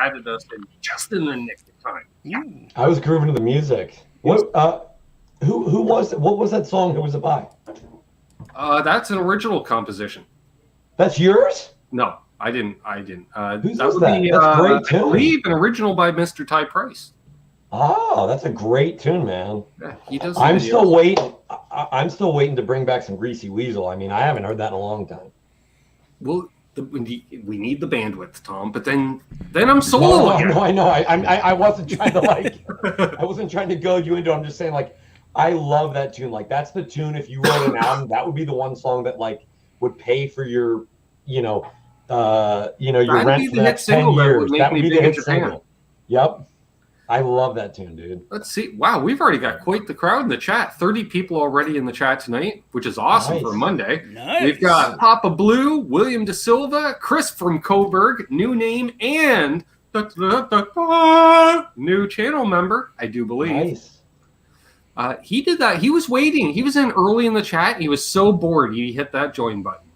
added us in just in the nick of time. Yeah. I was grooving to the music. What? Who was? What was that song? Who was it by? That's an original composition. That's yours? No, I didn't. Whose was that? That's great tune. I believe an original by Mr. Ty Price. Oh, that's a great tune, man. Yeah, he does. I'm still waiting. I'm still waiting to bring back some Greasy Weasel. I mean, I haven't heard that in a long time. Well, we need the bandwidth, Tom. But then I'm solo again. No, I know. I wasn't trying to I wasn't trying to goad you into it. I'm just saying, like, I love that tune. Like, that's the tune. If you wrote an album, that would be the one song that like would pay for your, your rent for the next 10 years. That would be the hit single. Yep. I love that tune, dude. Let's see. Wow, we've already got quite the crowd in the chat. 30 people already in the chat tonight, which is awesome for Monday. Nice. We've got Papa Blue, William De Silva, Chris from Coburg, new name, and new channel member, I do believe. Nice. He did that. He was waiting. He was in early in the chat. He was so bored. He hit that join button.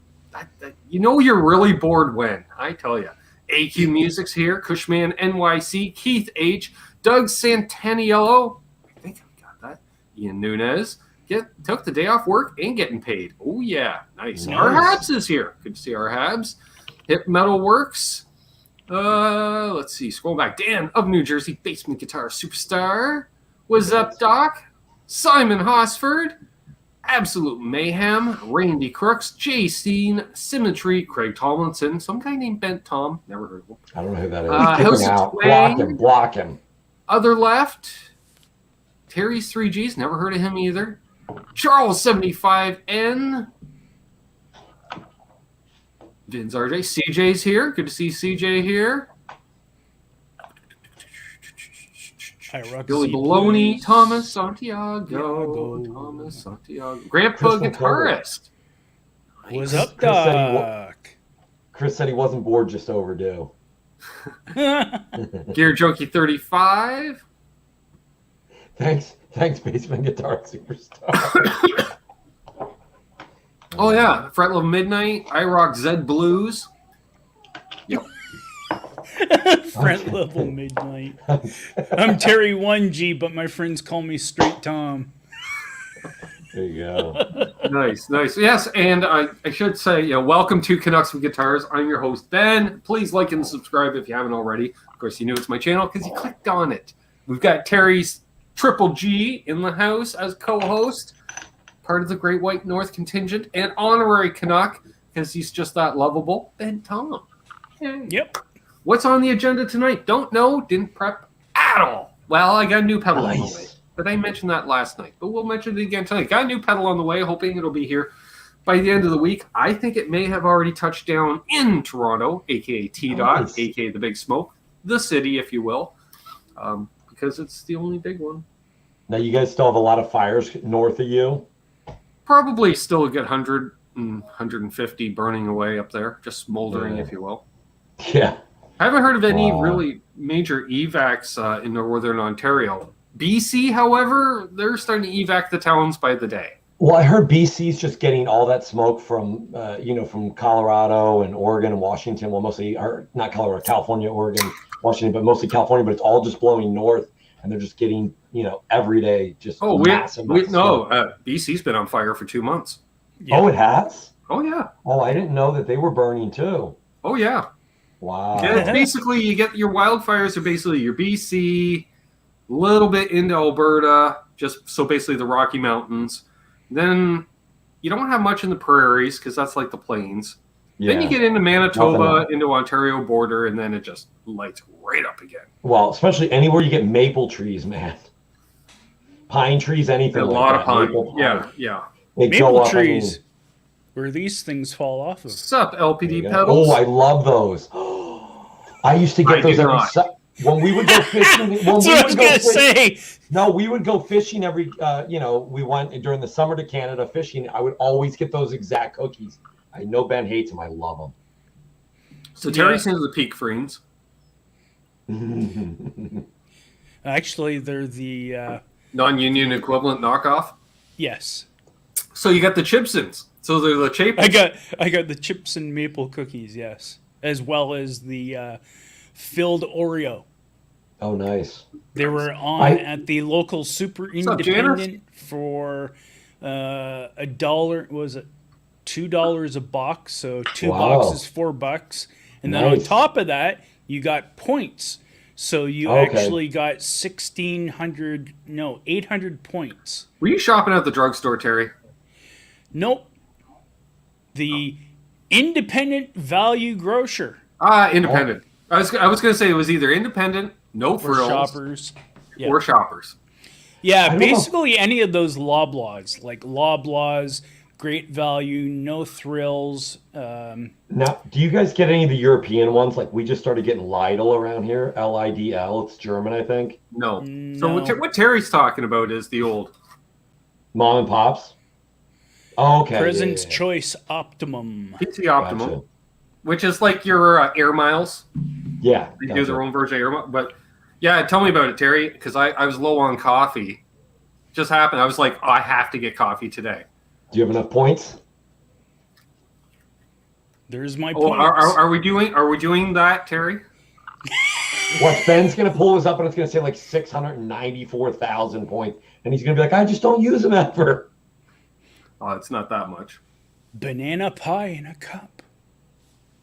You're really bored when, I tell you. AQ Music's here. Cushman NYC. Keith H. Doug Santaniello. I think I got that. Ian Nunez. Took the day off work and getting paid. Oh, yeah. Nice. Our Habs is here. Good to see our Habs. Hip Metal Works. Let's see. Scroll back. Dan of New Jersey. Basement Guitar Superstar. What's up, Doc? Simon Hosford. Absolute Mayhem, Randy Crooks, Jay Steen, Symmetry, Craig Tomlinson, some guy named Bent Tom, never heard of him. I don't know who that is. Kick him out. Block him. Other Left, Terry's 3Gs, never heard of him either. Charles 75N, Vin's RJ, CJ's here, good to see CJ here. Billy Baloney, Thomas Santiago. Grandpa Guitarist. What's up, Doc? Chris said he wasn't bored, just overdue. Gear Junkie 35. Thanks, Basement Guitar Superstar. Oh yeah, Fret Love Midnight. I Rock Zed Blues. Yep. Front level midnight. I'm Terry 1G, but my friends call me Straight Tom. There you go. Nice. Yes, and I should say, welcome to Canucks with Guitars. I'm your host, Ben. Please like and subscribe if you haven't already. Of course, you knew it's my channel because you clicked on it. We've got Terry's Triple G in the house as co-host, part of the Great White North contingent, and honorary Canuck because he's just that lovable, Ben Tom. Yay. Yep. What's on the agenda tonight? Don't know. Didn't prep at all. Well, I got a new pedal on the way. But I mentioned that last night. But we'll mention it again tonight. Got a new pedal on the way, hoping it'll be here by the end of the week. I think it may have already touched down in Toronto, a.k.a. T-Dot, a.k.a. the Big Smoke, the city, if you will, because it's the only big one. Now, you guys still have a lot of fires north of you? Probably still a good 100 and 150 burning away up there, just smoldering, if you will. Yeah. I haven't heard of any really major evacs in northern Ontario. BC, however, they're starting to evac the towns by the day. Well, I heard BC's just getting all that smoke from, from Colorado and Oregon and Washington. Well, mostly, or not Colorado, California, Oregon, Washington, but mostly California. But it's all just blowing north, and they're just getting, every day just massive. BC's been on fire for 2 months. Yeah. Oh, it has? Oh, yeah. Oh, I didn't know that they were burning too. Oh, yeah. Wow. Yeah, it's basically, you get your wildfires are basically your BC, a little bit into Alberta, so basically the Rocky Mountains. Then you don't have much in the prairies because that's like the plains. Yeah. Then you get into Manitoba, into Ontario border, and then it just lights right up again. Well, especially anywhere you get maple trees, man. Pine trees, anything. A lot of pine. Yeah. Maple trees. Where these things fall off of. What's up, LPD Pedals? Oh, I love those. I used to get those every when we would go fishing. We would go fishing every. We went during the summer to Canada fishing. I would always get those exact cookies. I know Ben hates them. I love them. So Terry's into the Peak Friends. Actually, they're the non-union equivalent knockoff. Yes. So you got the Chipsons. So they're the Chapels. I got the chips and maple cookies, yes, as well as the filled Oreo. Oh, nice. They were on at the local super independent for $1. Was it $2 a box? So two boxes, $4, and then on top of that, you got points. So you actually got 800 points. Were you shopping at the drugstore, Terry? Nope. The independent value grocer. Independent. I was going to say it was either independent, no frills, shoppers, or shoppers. Yeah, basically any of those Loblaws, like Loblaws, Great Value, No Thrills. Now, do you guys get any of the European ones? Like we just started getting Lidl around here. Lidl. It's German, I think. No. So what Terry's talking about is the old mom and pops. Oh, okay. President's Choice Optimum. PC Optimum, gotcha. Which is like your Air Miles. Yeah. They do their own version of Air Miles. But yeah, tell me about it, Terry, because I was low on coffee. Just happened. I was like, I have to get coffee today. Do you have enough points? There's my points. Are we doing that, Terry? What, Ben's gonna pull this up and it's gonna say like 694,000 points, and he's gonna be like, I just don't use them ever. Oh, it's not that much. Banana pie in a cup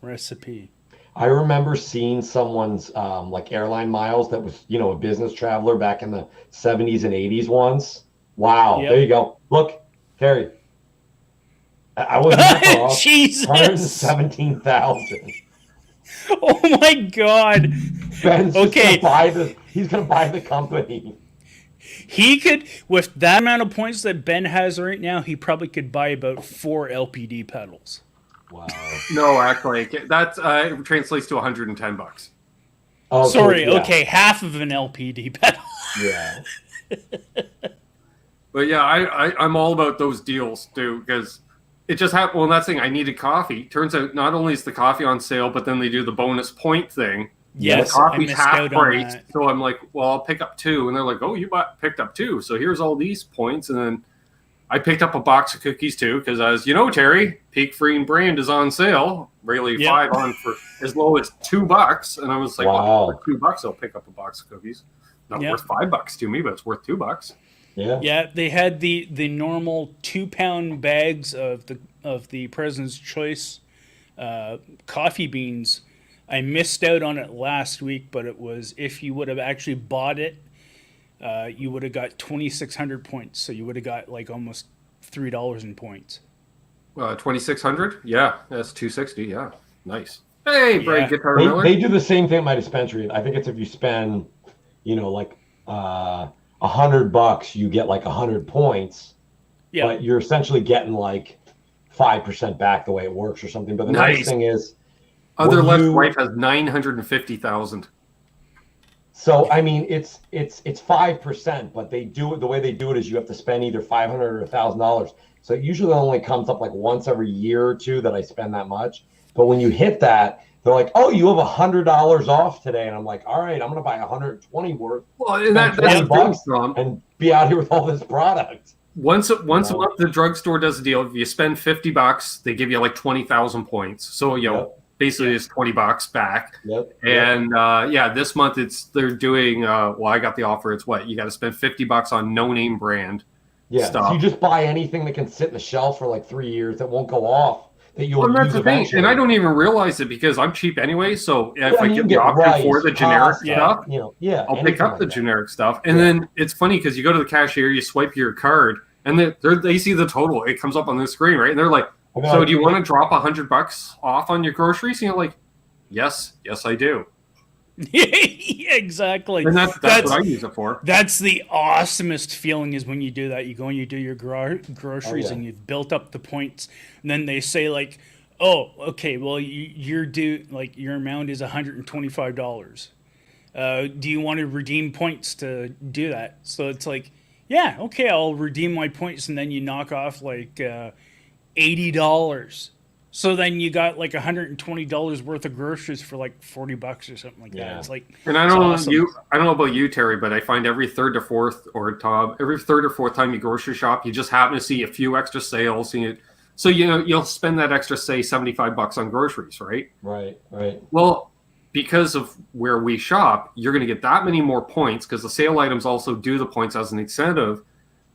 recipe. I remember seeing someone's like airline miles that was, a business traveler back in the 70s and 80s once. Wow, There you go. Look, Terry. I wasn't that far off. Jesus. 117,000. Oh my God. Ben's gonna buy he's gonna buy the company. He could, with that amount of points that Ben has right now, he probably could buy about 4 LPD pedals. Wow. No, actually, that translates to $110. Oh, sorry. So, okay, half of an LPD pedal. Yeah. But yeah, I'm all about those deals too, because it just happened. Well, that's the thing. I needed coffee. Turns out not only is the coffee on sale, but then they do the bonus point thing. Yes, the coffee's half price. So I'm like, well, I'll pick up 2. And they're like, oh, you picked up 2. So here's all these points. And then I picked up a box of cookies too, because as you know, Terry, Peak Free brand is on sale. Really, 5 on for as low as $2. And I was like, well, for $2, I'll pick up a box of cookies. Not worth $5 to me, but it's worth $2. Yeah, they had the normal 2-pound bags of the President's Choice coffee beans. I missed out on it last week, but it was, if you would have actually bought it, you would have got 2,600 points. So you would have got like almost $3 in points. 2,600? Yeah, that's 260. Yeah, nice. Hey, Brad Guitar Miller. They do the same thing at my dispensary. I think it's if you spend, like $100, you get like 100 points. Yeah. But you're essentially getting like 5% back the way it works or something. But the nice thing is, Other Left Wife has 950,000. So I mean, it's 5%, but they do it the way they do it is you have to spend either $500 or $1,000. So it usually only comes up like once every year or two that I spend that much. But when you hit that, they're like, "Oh, you have $100 off today," and I'm like, "All right, I'm gonna buy 120 worth. Well, and that's $20 and be out here with all this product." Once a month, the drugstore does a deal. If you spend $50, they give you like 20,000 points. So basically it's $20 back. Yep. And this month they're doing. I got the offer. It's what you got to spend $50 on no name brand. Yeah. Stuff. So you just buy anything that can sit in the shelf for like 3 years that won't go off. That you'll that's use the thing, eventually. and I don't even realize it because I'm cheap anyway. So if I get the option for the generic stuff, I'll pick up the generic stuff. And then it's funny because you go to the cashier, you swipe your card, and they see the total. It comes up on the screen, right? And they're like, "So do you want to drop $100 off on your groceries?" And you're like, "Yes, I do." Exactly. And that's what I use it for. That's the awesomest feeling is when you do that. You go and you do your groceries and you've built up the points. And then they say like, oh, okay, well, your amount is $125. Do you want to redeem points to do that? So it's like, yeah, okay, I'll redeem my points. And then you knock off like $80. So then you got like $120 worth of groceries for like $40 or something like that. It's like, and I don't know about you, Terry, but I find every third or fourth time you grocery shop, you just happen to see a few extra sales. So you'll spend that extra, say $75 on groceries, right? Right. Well, because of where we shop, you're going to get that many more points because the sale items also do the points as an incentive.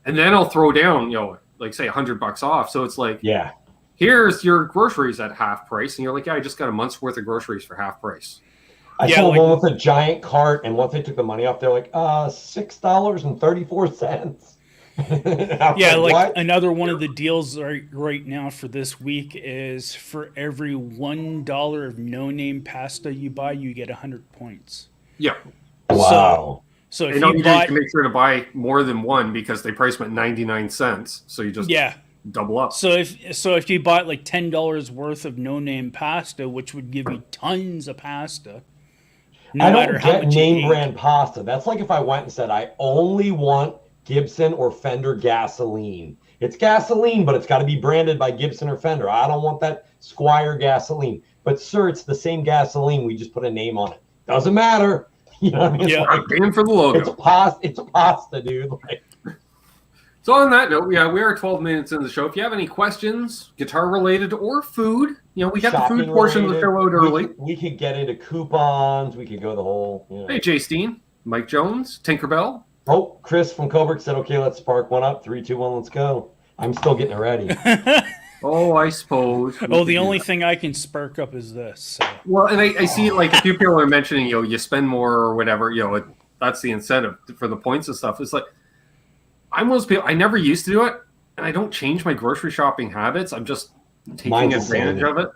And then I'll throw down, like say $100 off. So it's like, yeah, here's your groceries at half price. And you're like, yeah, I just got a month's worth of groceries for half price. I saw one with a giant cart, and once they took the money off, they're like, $6.34. Yeah, like what? another one of the deals right now for this week is for every $1 of no-name pasta you buy, you get 100 points. Yeah. Wow. So if you buy, can make sure to buy more than one because they price them at 99 cents. So you just double up. So if you bought like $10 worth of no-name pasta, which would give you tons of pasta. I don't get name brand pasta. That's like if I went and said, I only want Gibson or Fender gasoline. It's gasoline, but it's got to be branded by Gibson or Fender. I don't want that Squire gasoline. But, sir, it's the same gasoline. We just put a name on it. Doesn't matter. You know what I mean? Yeah, like, paying for the logo. It's a pasta, dude. Like, so on that note, we are 12 minutes in the show. If you have any questions, guitar related or food, we got the food portion of the show out early. We could get into coupons. We could go the whole. Hey, Jay Steen, Mike Jones, Tinkerbell. Oh, Chris from Coburg said, "Okay, let's spark one up. 3, 2, 1, let's go." I'm still getting it ready. Oh, I suppose. The only thing I can spark up is this. So. Well, and I see like a few people are mentioning, you spend more or whatever. That's the incentive for the points and stuff. It's like. I never used to do it, and I don't change my grocery shopping habits. I'm just taking advantage of it.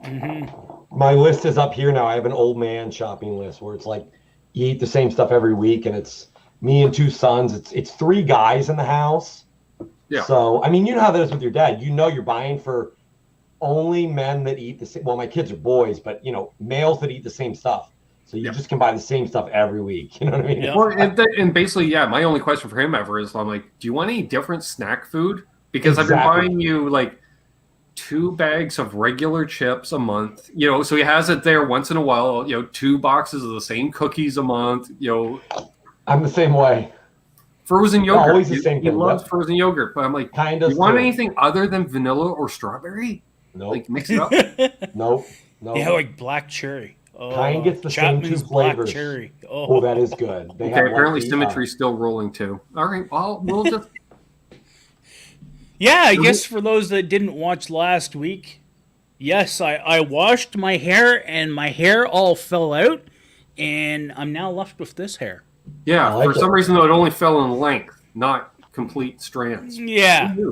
Mm-hmm. My list is up here now. I have an old man shopping list where it's like you eat the same stuff every week, and it's me and 2 sons. It's 3 guys in the house. Yeah. So, I mean, you know how that is with your dad. You're buying for only men that eat the same. Well, my kids are boys, but, males that eat the same stuff. So you just can buy the same stuff every week. You know what I mean? Yeah. Well, and basically, my only question for him ever is, I'm like, do you want any different snack food? Because I've been buying you like 2 bags of regular chips a month. So he has it there once in a while. 2 boxes of the same cookies a month. I'm the same way. Frozen yogurt. Always the same thing. He loves frozen yogurt, but I'm like, do you want anything other than vanilla or strawberry? No. Like mix it up. No. Yeah, like black cherry. Kind gets the Chapman's same 2 flavors. Black cherry. Oh, that is good. Okay, apparently Symmetry's still rolling too. All right, well, we'll just. Yeah, I guess for those that didn't watch last week, yes, I washed my hair and my hair all fell out, and I'm now left with this hair. Yeah, for some reason though, it only fell in length, not complete strands. Yeah. Who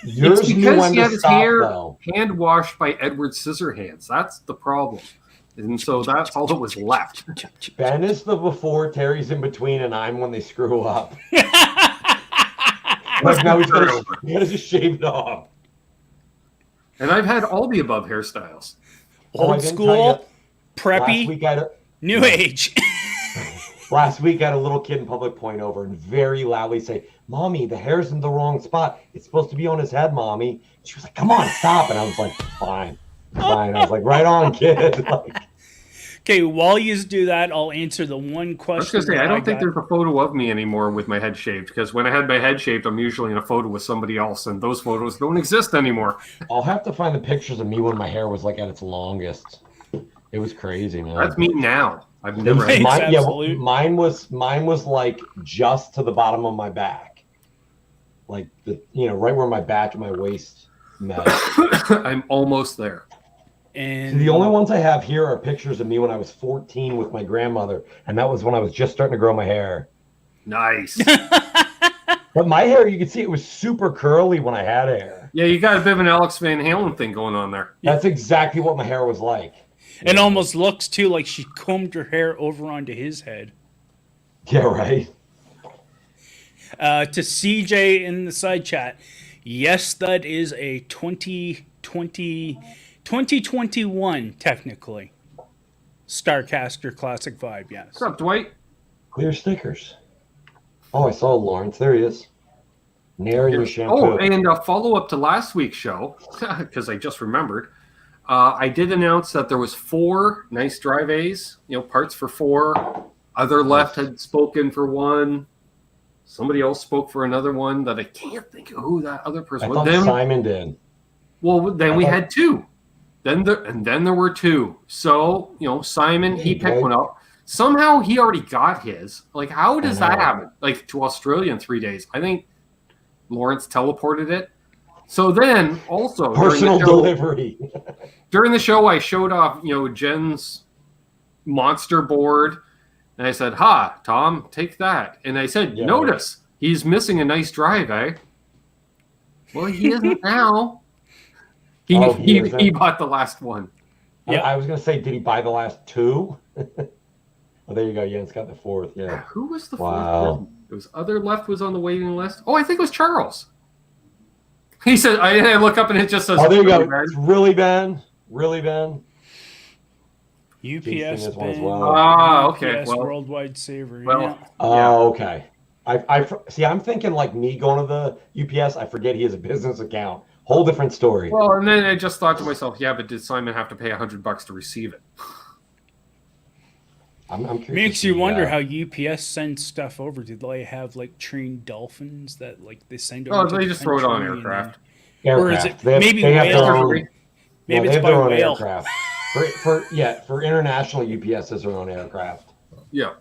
Yours it's because he had his hair though. hand washed by Edward Scissorhands. That's the problem. And so that's all that was left. Ben is the before, Terry's in between, and I'm when they screw up. Like now he has just shaved off. And I've had all the above hairstyles. Old school, preppy, new age. Last week, I had a little kid in public point over and very loudly say, "Mommy, the hair's in the wrong spot. It's supposed to be on his head, Mommy." She was like, "Come on, stop." And I was like, fine. I was like, right on, kid. Okay, while you do that, I'll answer the one question. I was going to say, I don't think there's a photo of me anymore with my head shaved, because when I had my head shaved, I'm usually in a photo with somebody else, and those photos don't exist anymore. I'll have to find the pictures of me when my hair was like at its longest. It was crazy, man. That's me now. I've never had mine was like just to the bottom of my back. Like right where my back and my waist met. I'm almost there. And so the only ones I have here are pictures of me when I was 14 with my grandmother, and that was when I was just starting to grow my hair. Nice. But my hair, you can see it was super curly when I had hair. Yeah, you got a bit of an Alex Van Halen thing going on there. That's exactly what my hair was like. It almost looks too like she combed her hair over onto his head. Yeah, right. To CJ in the side chat, yes, that is a 2021 technically Starcaster Classic Vibe. Yes. What's up, Dwight? Clear stickers. Oh, I saw Lawrence. There he is. Nair in your shampoo. Oh, and a follow-up to last week's show, because I just remembered. I did announce that there was 4 nice drive A's, parts for 4. Other left had spoken for 1. Somebody else spoke for another one that I can't think of who that other person was. Simon did. Well, then we had 2. then there were two. So, Simon, he picked one up. Somehow he already got his. Like, how does that happen? Like, to Australia in 3 days. I think Lawrence teleported it. So then, also personal delivery. During the show, I showed off, Jen's monster board, and I said, "Ha, Tom, take that." And I said, "Notice he's missing a nice drive, eh?" Well, he isn't now. He bought the last one. Yeah, I was gonna say, did he buy the last two? Oh, there you go. Jens got the fourth. Yeah. Who was the fourth? It was other left was on the waiting list. Oh, I think it was Charles. He said, I look up and it just says, "Oh, there you go. It's really Ben. Really Ben." UPS Ben. Well. Okay. UPS Worldwide Saver. Okay. I see. I'm thinking like me going to the UPS. I forget he has a business account. Whole different story. Well, and then I just thought to myself, yeah, but did Simon have to pay $100 to receive it? I'm curious. Makes you wonder how UPS sends stuff over. Did they have like trained dolphins that like they send over? Oh, they just throw it on aircraft. Or is it maybe whale? Maybe it's by whale. Aircraft. For international UPS has their own aircraft. Yeah,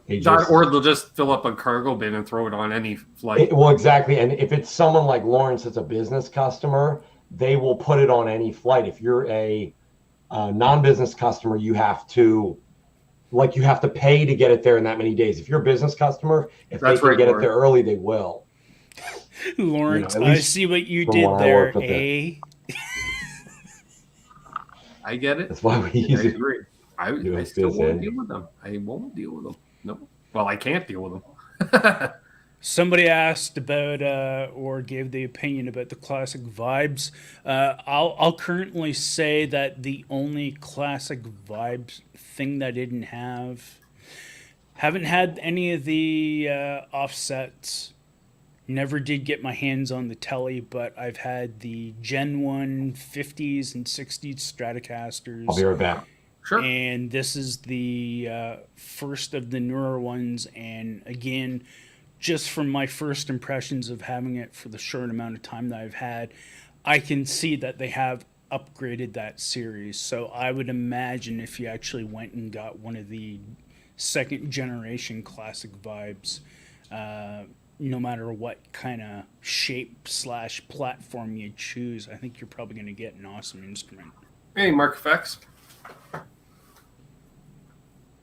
or they'll just fill up a cargo bin and throw it on any flight. Well, exactly. And if it's someone like Lawrence that's a business customer, they will put it on any flight. If you're a non-business customer, you have to pay to get it there in that many days. If you're a business customer, if they can get it there early, they will. Lawrence, I see what you did there, eh? I get it. That's why we use it. I still won't deal with them. I won't deal with them. No. Well, I can't deal with them. Somebody asked about or gave the opinion about the classic vibes. I'll currently say that the only classic vibes thing that I didn't haven't had any of the offsets. Never did get my hands on the telly, but I've had the Gen 1 50s and 60s Stratocasters. I'll be right back. Sure. And this is the first of the newer ones. And again, just from my first impressions of having it for the short amount of time that I've had, I can see that they have upgraded that series. So I would imagine if you actually went and got one of the second generation classic vibes, no matter what kind of shape / platform you choose, I think you're probably going to get an awesome instrument. Hey, Mark Effects.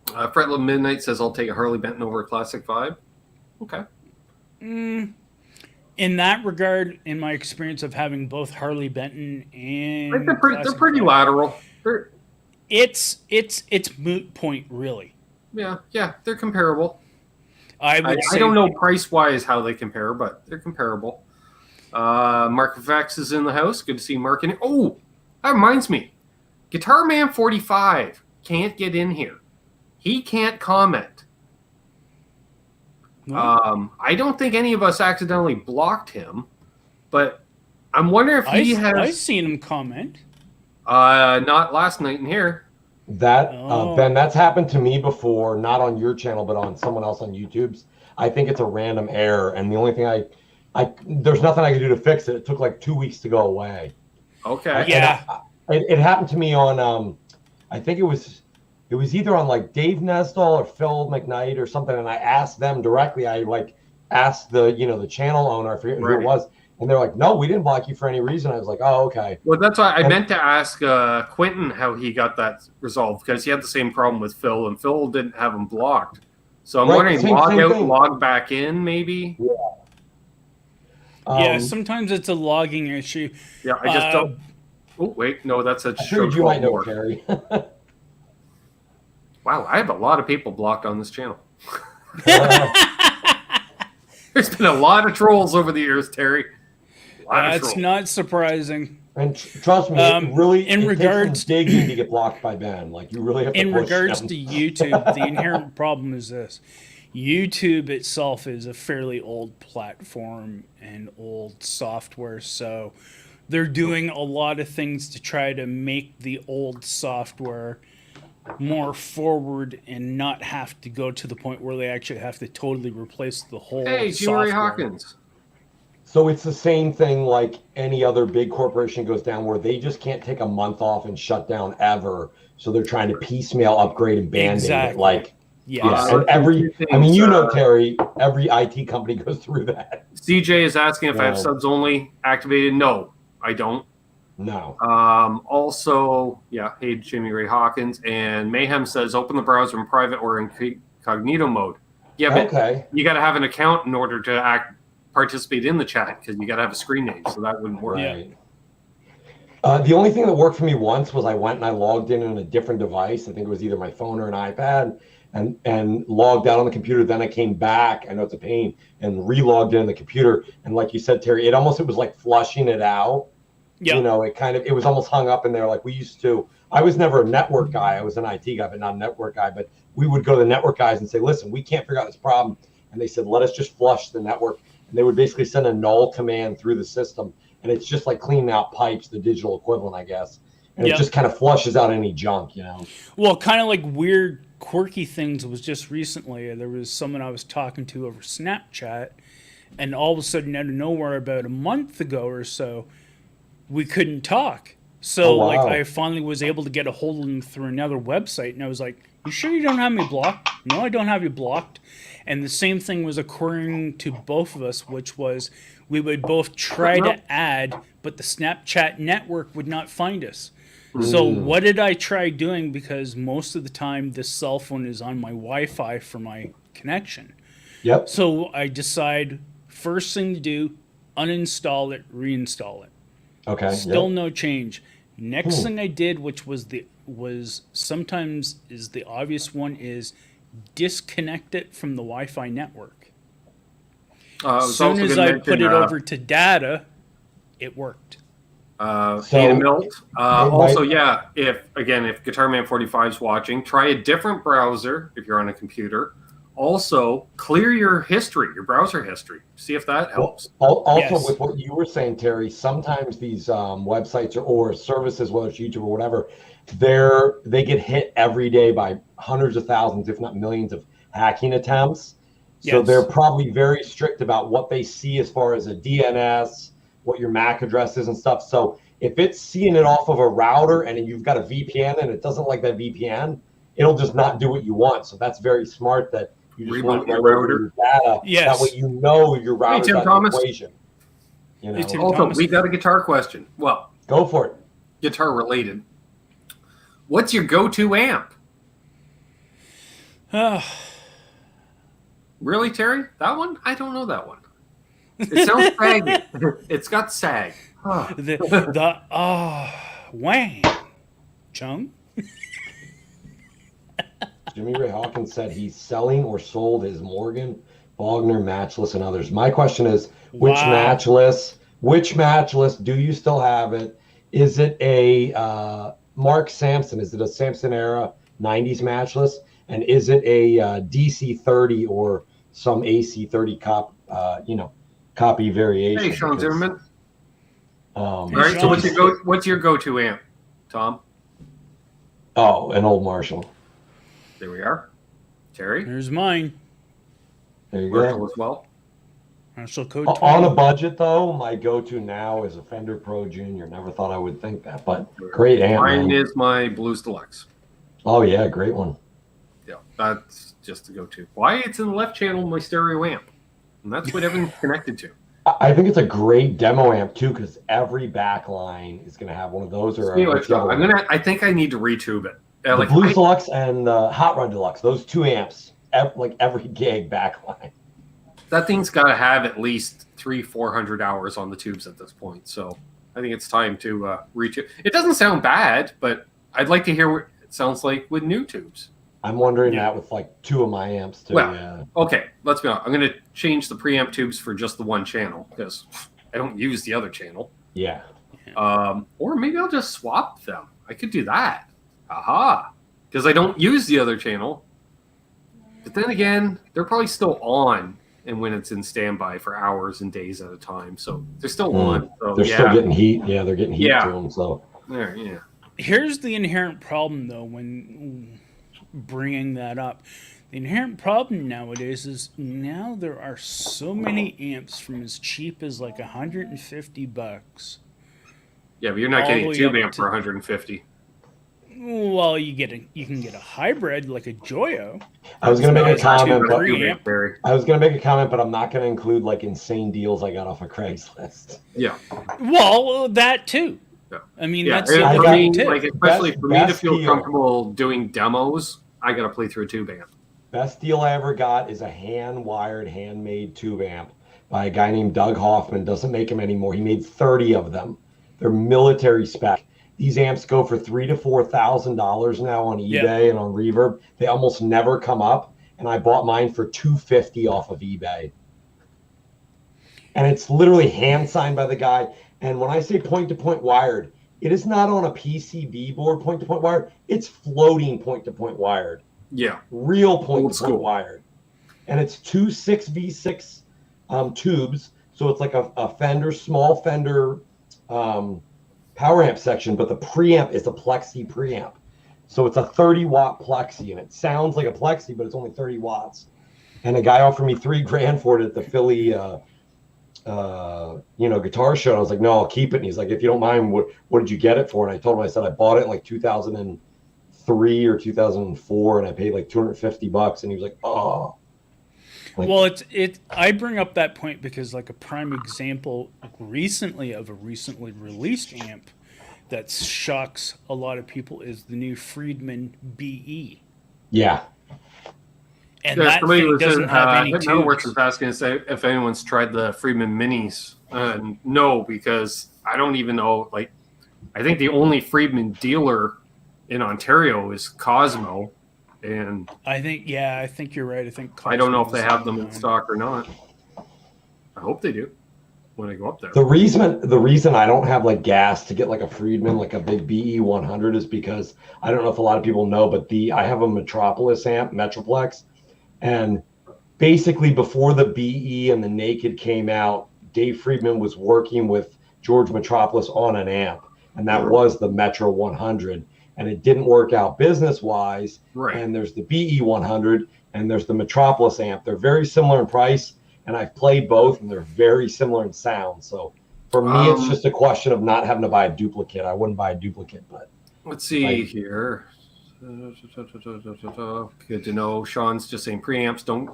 Fretlove Midnight says, "I'll take a Harley Benton over a classic vibe." Okay. In that regard, in my experience of having both Harley Benton and they're pretty lateral. It's moot point, really. Yeah, they're comparable. I don't know price wise how they compare, but they're comparable. Mark Effects is in the house. Good to see Mark in here. Oh, that reminds me. Guitar Man 45 can't get in here. He can't comment. I don't think any of us accidentally blocked him, but I'm wondering if he has. I've seen him comment. Not last night in here. That Ben, that's happened to me before, not on your channel, but on someone else on YouTube's. I think it's a random error, and the only thing there's nothing I can do to fix it. It took like 2 weeks to go away. Okay. Yeah. It happened to me on I think it was either on like Dave Nesdall or Phil McKnight or something, and I asked them directly. I asked the channel owner, I forget who it was, and they're like, "No, we didn't block you for any reason." I was like, "Oh, okay." Well, that's why I meant to ask Quentin how he got that resolved, because he had the same problem with Phil, and Phil didn't have him blocked. So I'm wondering, log out, log back in, maybe. Yeah. Sometimes it's a logging issue. Yeah, I just don't. Oh wait, no, that's a. I figured you might know, Terry. Wow, I have a lot of people blocked on this channel. There's been a lot of trolls over the years, Terry. That's not surprising. And trust me, it takes some digging to get blocked by Ben. Like, you really have to in push regards them. to YouTube, the inherent problem is this. YouTube itself is a fairly old platform and old software, so they're doing a lot of things to try to make the old software more forward and not have to go to the point where they actually have to totally replace the whole software. Jimmy Hawkins. So it's the same thing like any other big corporation goes down where they just can't take a month off and shut down ever. So they're trying to piecemeal upgrade and band-aid it. Exactly. Like, Yes. and I mean, Terry, every IT company goes through that. CJ is asking if I have subs only activated. No, I don't. No. Also, hey, Jimmy Ray Hawkins. And Mayhem says open the browser in private or incognito mode. Yeah, but you got to have an account in order to participate in the chat because you got to have a screen name, so that wouldn't work. Right. The only thing that worked for me once was I went and I logged in on a different device. I think it was either my phone or an iPad, and logged out on the computer. Then I came back. I know it's a pain, and re-logged in on the computer. And like you said, Terry, it was like flushing it out. Yeah. You know, it was almost hung up in there like we used to. I was never a network guy. I was an IT guy, but not a network guy. But we would go to the network guys and say, listen, we can't figure out this problem. And they said, let us just flush the network. And they would basically send a null command through the system. And it's just like cleaning out pipes, the digital equivalent, I guess. And it just kind of flushes out any junk, you know? Well, kind of like weird, quirky things was just recently. There was someone I was talking to over Snapchat. And all of a sudden, out of nowhere, about a month ago or so, we couldn't talk. So, I finally was able to get a hold of them through another website. And I was like, you sure you don't have me blocked? No, I don't have you blocked. And the same thing was occurring to both of us, which was we would both try to add, but the Snapchat network would not find us. So what did I try doing? Because most of the time, this cell phone is on my Wi-Fi for my connection. Yep. So I decide, first thing to do, uninstall it, reinstall it. Okay. Still no change. Next thing I did, which was sometimes is the obvious one, is disconnect it from the Wi-Fi network. As soon as I put it over to data, it worked. Also, if Guitarman 45 is watching, try a different browser if you're on a computer. Also, clear your history, your browser history. See if that helps. Also, with what you were saying, Terry, sometimes these websites or services, whether it's YouTube or whatever, they get hit every day by hundreds of thousands, if not millions, of hacking attempts. So they're probably very strict about what they see as far as a DNS, what your MAC address is and stuff. So if it's seeing it off of a router and you've got a VPN and it doesn't like that VPN, it'll just not do what you want. So that's very smart that you just want your router data. Yes. That way you know your router's got the equation. You know? Also, we got a guitar question. Well, go for it. Guitar related. What's your go-to amp? Really, Terry? That one? I don't know that one. It sounds saggy. It's got sag. Wang. Chung? Jimmy Ray Hawkins said he's selling or sold his Morgan, Bogner, Matchless, and others. My question is, which Matchless do you still have it? Is it a Mark Sampson? Is it a Sampson era 90s Matchless? And is it a DC30 or some AC30 copy variation? Hey, Sean Zimmerman. All right, so what's your go-to amp, Tom? Oh, an old Marshall. There we are. Terry? Here's mine. There you Marshall go. as well. Marshall code on a budget, though, my go-to now is a Fender Pro Junior. Never thought I would think that, but great amp. Mine is my Blues Deluxe. Oh, yeah, great one. Yeah, that's just the go-to. Why? It's in the left channel of my stereo amp. And that's what everything's connected to. I think it's a great demo amp, too, because every backline is going to have one of those. I think I need to retube it. The Blues Deluxe and the Hot Rod Deluxe, those two amps, every gig backline. That thing's got to have at least 300-400 hours on the tubes at this point. So I think it's time to retube. It doesn't sound bad, but I'd like to hear what it sounds like with new tubes. I'm wondering that with like two of my amps too. Well, okay, let's be honest. I'm going to change the preamp tubes for just the one channel because I don't use the other channel. Yeah. Or maybe I'll just swap them. I could do that. Aha. Because I don't use the other channel. But then again, they're probably still on and when it's in standby for hours and days at a time. So they're still on. So, they're still getting heat. Yeah, they're getting heat to them. So yeah. Here's the inherent problem, though, when bringing that up. The inherent problem nowadays is now there are so many amps from as cheap as like $150. Yeah, but you're not All getting the a way tube up amp to- for 150. Well, you can get a hybrid like a Joyo. I was gonna make a That's not too comment, but bad. Tube amp, Barry. I was gonna make a comment, but I'm not gonna include like insane deals I got off of Craigslist. Yeah. Well, that too. Yeah. I mean, Yeah, that's the I other got- thing too. like especially Best- for me to best feel deal. comfortable doing demos, I got to play through a tube amp. Best deal I ever got is a hand-wired, handmade tube amp by a guy named Doug Hoffman. Doesn't make them anymore. He made 30 of them. They're military spec. These amps go for $3,000 to $4,000 now on eBay and on Reverb. They almost never come up, and I bought mine for $250 off of eBay. And it's literally hand signed by the guy. And when I say point-to-point wired, it is not on a PCB board point-to-point wired. It's floating point-to-point wired. Yeah. Real Old point-to-point school. wired. And it's two 6v6 tubes. So it's like a Fender, small Fender power amp section, but the preamp is a Plexi preamp. So it's a 30-watt Plexi, and it sounds like a Plexi, but it's only 30 watts. And a guy offered me $3,000 for it at the Philly guitar show. And I was like, no, I'll keep it. And he's like, if you don't mind, what did you get it for? And I told him, I said, I bought it in like 2003 or 2004, and I paid like $250. And he was like, oh. Like, Well, I bring up that point because, like, a prime example recently of a recently released amp that shocks a lot of people is the new Friedman BE, yeah. and Yeah, that somebody thing was doesn't have any Metalworks tubes. was asking us if anyone's tried the Friedman Minis. No, because I don't even know. Like, I think the only Friedman dealer in Ontario is Cosmo, and I think you're right. I think I don't know if Cosmo's they have them in on. stock or not. I hope they do when I go up there. The reason I don't have like gas to get like a Friedman, like a big BE 100, is because I don't know if a lot of people know, but I have a Metropolis amp, Metroplex, and basically before the BE and the Naked came out, Dave Friedman was working with George Metropolis on an amp, and that was the Metro 100, and it didn't work out business wise. Right. And there's the BE 100 and there's the Metropolis amp. They're very similar in price, and I've played both, and they're very similar in sound. So for me, it's just a question of not having to buy a duplicate. I wouldn't buy a duplicate, but Let's see here. Good to know. Sean's just saying preamps don't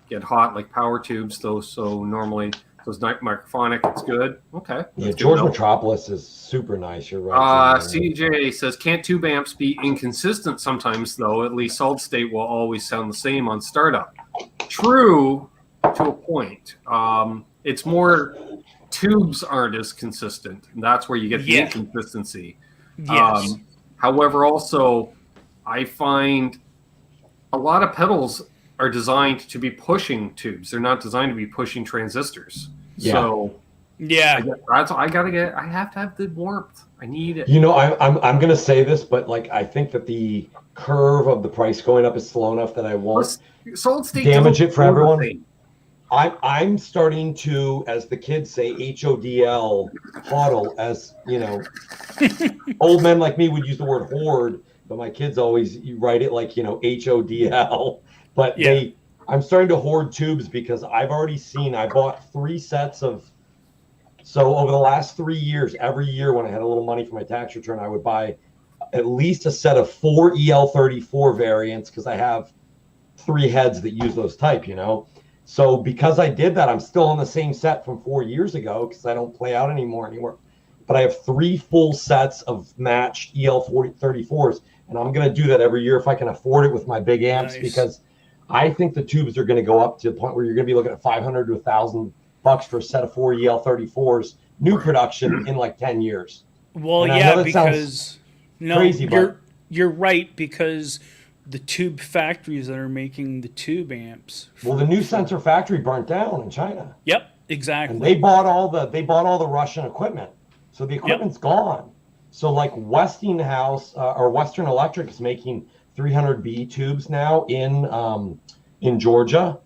get hot like power tubes, though. So normally those microphonic, it's good. Okay. yeah, that's good George to know. Metropolis is super nice. You're right. CJ says, can't tube amps be inconsistent sometimes, though? At least solid state will always sound the same on startup. True to a point. It's more tubes aren't as consistent. And that's where you get the Yeah. inconsistency. Yes. However, also, I find a lot of pedals are designed to be pushing tubes. They're not designed to be pushing transistors. Yeah. So yeah. I have to have the warmth. I need it. You know, I'm gonna say this, but like I think that the curve of the price going up is slow enough that I won't Solid state damage don't it for feel the everyone. same. I'm starting to, as the kids say, HODL, hodl, as you know, old men like me would use the word hoard, but my kids always write it like, you know, HODL. But Yeah. I'm starting to hoard tubes because I've already seen, I bought 3 sets of, so over the last 3 years, every year when I had a little money for my tax return, I would buy at least a set of 4 EL34 variants because I have 3 heads that use those type, you know. So because I did that, I'm still on the same set from 4 years ago because I don't play out anymore. But I have 3 full sets of matched EL34s, and I'm going to do that every year if I can afford it with my big amps, Nice. because I think the tubes are going to go up to the point where you're going to be looking at $500 to $1,000 for a set of 4 EL34s, new production in like 10 years. Well, And I yeah, know that sounds because no, crazy, but- you're right, because the tube factories that are making the tube amps. Well, the new sensor factory burnt down in China. Yep, exactly. And they bought all the Russian equipment, so the equipment's gone. So like Westinghouse or Western Electric is making 300B tubes now in Georgia,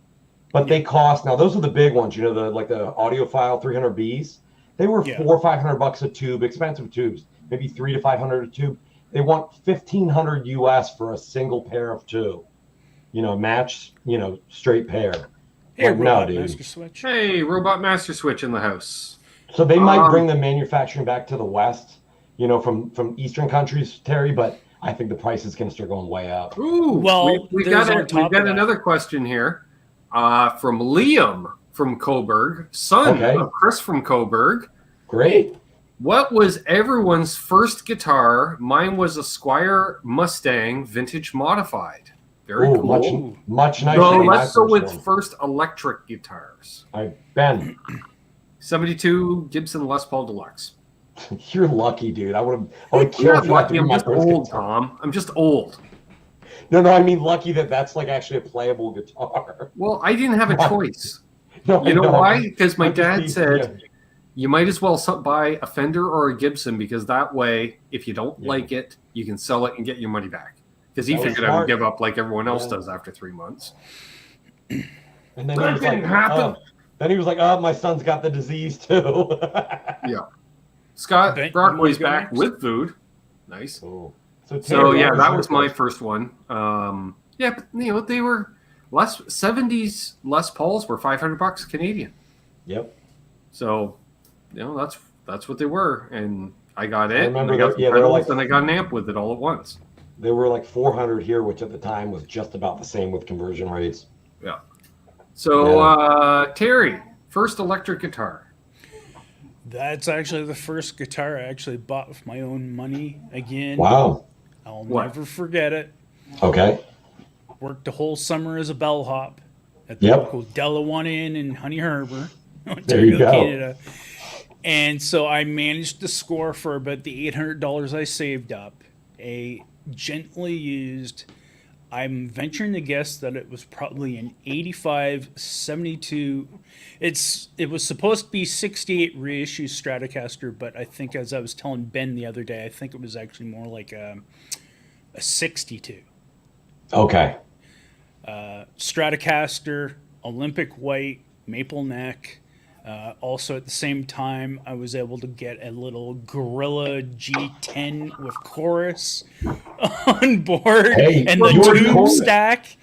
but they cost, now those are the big ones, you know, the audiophile 300Bs. They were $400 or $500 a tube, expensive tubes, maybe $300 to $500 a tube. They want $1,500 US for a single pair of 2. match, straight pair. Hey, Like, no, Robot dude. Master Switch. Hey, Robot Master Switch in the house. So they might bring the manufacturing back to the West, from Eastern countries, Terry, but I think the price is going to start going way up. Ooh, Well, we've there's got on top we've got of that. another question here from Liam from Coburg, son Okay. of Chris from Coburg. Great. What was everyone's first guitar? Mine was a Squire Mustang vintage modified. Very Ooh, cool. much nicer. So than my let's go first with one. first electric guitars. All right, Ben, 72 Gibson Les Paul Deluxe. you're lucky, dude. I would I'm kill not for that to lucky. be I'm my just first old, guitar. Tom. I'm just old. No, I mean lucky that's like actually a playable guitar. Well, I didn't have a choice. No, You know no, why? Because my I'm just dad teasing said you. you might as well buy a Fender or a Gibson because that way, if you don't Yeah. like it, you can sell it and get your money back. Because he That was figured I would smart. give up like everyone else Yeah. does after 3 months. And then That he was didn't like, happen. then he was like, "Oh, my son's got the disease too." Yeah. Scott Ben, you Brockway's wanna go back next? with food. Nice. Cool. So Terry, yeah, that your was my first. first one. Yeah, but they were 70s Les Pauls were $500 Canadian. Yep. So, that's what they were, and I got I it. remember and I got that- some yeah, they were pedals, like- and I got an amp with it all at once. They were like 400 here, which at the time was just about the same with conversion rates. Yeah. So Terry, first electric guitar. That's actually the first guitar I actually bought with my own money. Again, Wow. I'll What? never forget it. Okay. Worked the whole summer as a bellhop at the Yep. local Della One Inn in Honey Harbor, There you Ontario, go. Canada. And so I managed to score for about the $800 I saved up a gently used. I'm venturing to guess that it was probably an 85 72. It was supposed to be 68 reissue Stratocaster, but I think, as I was telling Ben the other day, I think it was actually more like a 62. Okay. Stratocaster, Olympic white, maple neck. Also, at the same time, I was able to get a little Gorilla G10 with chorus on board, Hey, and you the were tube chorus. stack.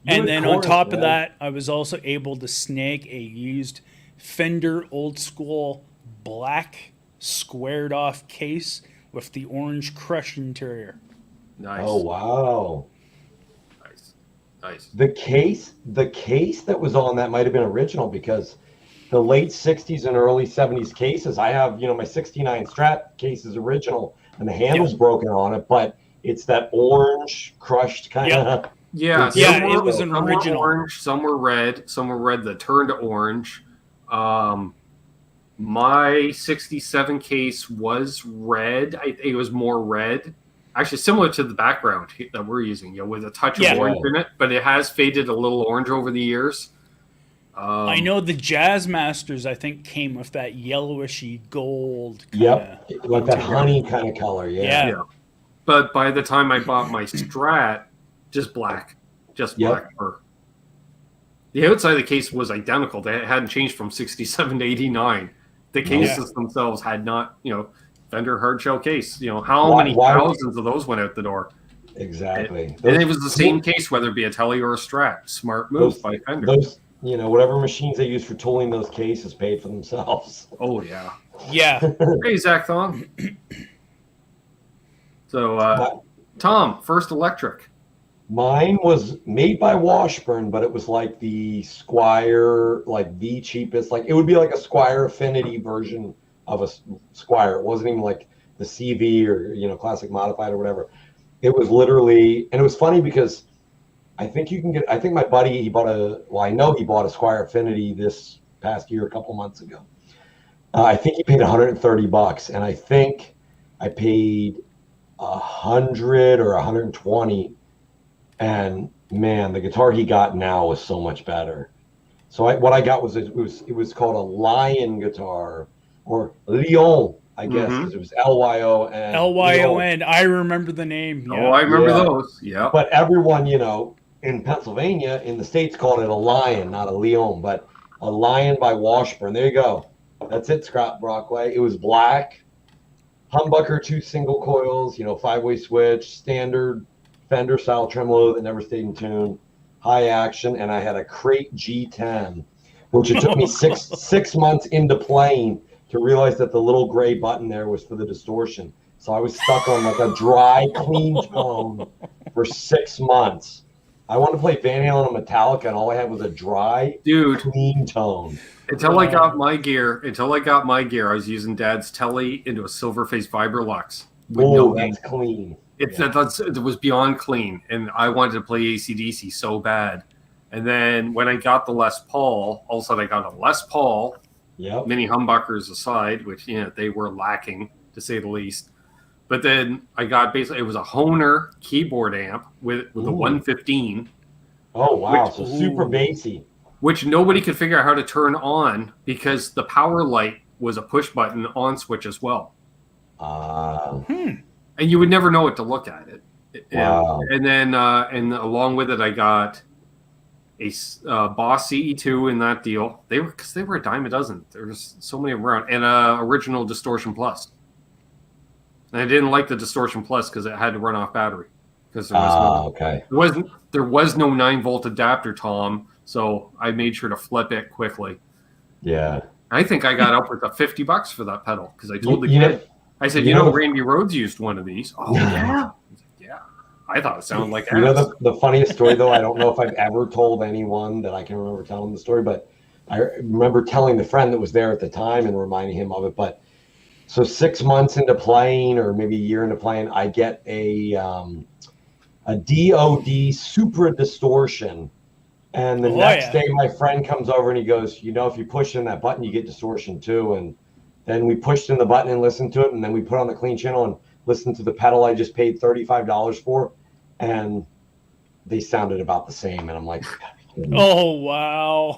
You And were then on chorus, top of man. that, I was also able to snag a used Fender old school black squared off case with the orange crush interior. Nice. Oh wow. Nice. The case that was on that might have been original because the late 60s and early 70s cases, I have, my 69 Strat case is original and the handle's broken on it, but it's that orange crushed kind of. Yeah, Yeah, some it were- was an some were original. orange, some were red that turned to orange. My 67 case was red. I think it was more red. Actually, similar to the background that we're using, with a touch Yeah. of orange in it, but it has faded a little orange over the years. I know the Jazz Masters, I think, came with that yellowishy gold. Yep. Like that honey kind of color. Yeah. Yeah. But by the time I bought my Strat, just black fur. The outside of the case was identical. They hadn't changed from 67 to 89. The cases themselves had not, Fender hardshell case. How Why- many why- thousands of those went out the door? Exactly. And it was the same case, whether it be a Tele or a Strat. Smart move Those- by Fender. Those, whatever machines they use for tooling those cases paid for themselves. Oh, yeah. Yeah. Hey, Zach Thong. So, Tom, first electric. Mine was made by Washburn, but it was like the Squire, like the cheapest. Like it would be like a Squire Affinity version of a Squire. It wasn't even like the CV or Classic Modified or whatever. It was literally, and it was funny because I think my buddy, I know he bought a Squire Affinity this past year, a couple months ago. I think he paid $130, and I think I paid $100 or $120. And man, the guitar he got now was so much better. So what I got was it was called a Lion guitar, or Lyon, I guess, because it was LYON. LYON. I remember the name. Yeah. Oh, I remember Yeah. those. Yeah. But everyone, in Pennsylvania, in the States, called it a Lion, not a Lyon, but a Lion by Washburn. There you go. That's it, Scott Brockway. It was black, humbucker, 2 single coils, 5-way switch, standard Fender style tremolo that never stayed in tune. high action, and I had a Crate G10, which it took me six months into playing to realize that the little gray button there was for the distortion. So I was stuck on like a dry, clean tone for 6 months. I wanted to play Van Halen and Metallica, and all I had was a dry, clean tone. Until I got my gear, I was using Dad's Telly into a Silverface Vibralux. That's clean. It was beyond clean, and I wanted to play AC/DC so bad. And then when I got the Les Paul, all of a sudden I got a Les Paul, mini humbuckers aside, which they were lacking to say the least. But then I got it was a Hohner keyboard amp with a 115. Oh wow! So super bassy. Which nobody could figure out how to turn on because the power light was a push button on switch as well. And you would never know it to look at it. Wow. And then and along with it, I got a Boss CE2 in that deal. They were a dime a dozen. There's so many around, and original Distortion Plus. And I didn't like the Distortion Plus because it had to run off battery because there was no 9-volt adapter, Tom. So I made sure to flip it quickly. Yeah, I think I got upwards of $50 for that pedal because I told the kid. I said, Randy Rhoads used one of these. Oh yeah. Yeah. I thought it sounded like ass. The funniest story though, I don't know if I've ever told anyone that I can remember telling the story, but I remember telling the friend that was there at the time and reminding him of it. But so 6 months into playing, or maybe a year into playing, I get a DOD Supra Distortion. And the next day, my friend comes over and he goes, if you push in that button, you get distortion too. And then we pushed in the button and listened to it. And then we put on the clean channel and listened to the pedal I just paid $35 for. And they sounded about the same. And I'm like, oh, wow.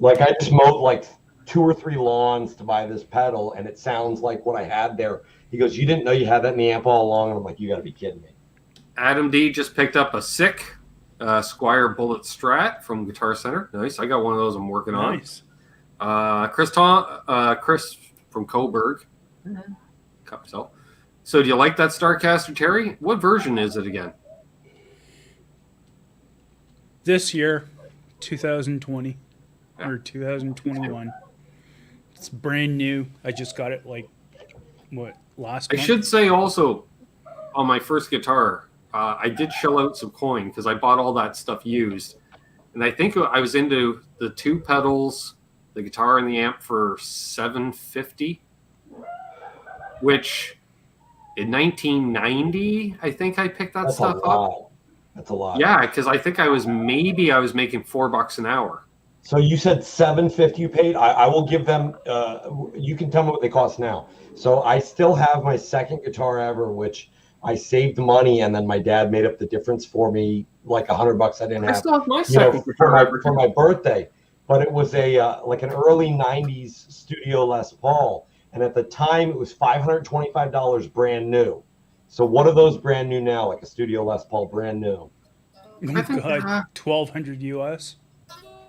Like I just mowed like 2 or 3 lawns to buy this pedal. And it sounds like what I had there. He goes, you didn't know you had that in the amp all along? And I'm like, you got to be kidding me. Adam D just picked up a sick Squire Bullet Strat from Guitar Center. Nice. I got one of those I'm working on. Nice. Chris from Coburg. Cut myself. So do you like that Starcaster, Terry? What version is it again? This year, 2020 or 2021. It's brand new. I just got it last month? I should say also on my first guitar, I did shell out some coin because I bought all that stuff used. And I think I was into the 2 pedals, the guitar and the amp for $750, which in 1990, I think I picked that stuff up. That's a lot. Yeah, because I think I was making $4 an hour. So you said $750 you paid? I will give them, you can tell me what they cost now. So I still have my second guitar ever, which I saved money, and then my dad made up the difference for me, like $100 I didn't have. I still have my second guitar for my birthday. But it was like an early '90s Studio Les Paul, and at the time it was $525 brand new. So what are those brand new now? Like a Studio Les Paul brand new? I think $1,200 US.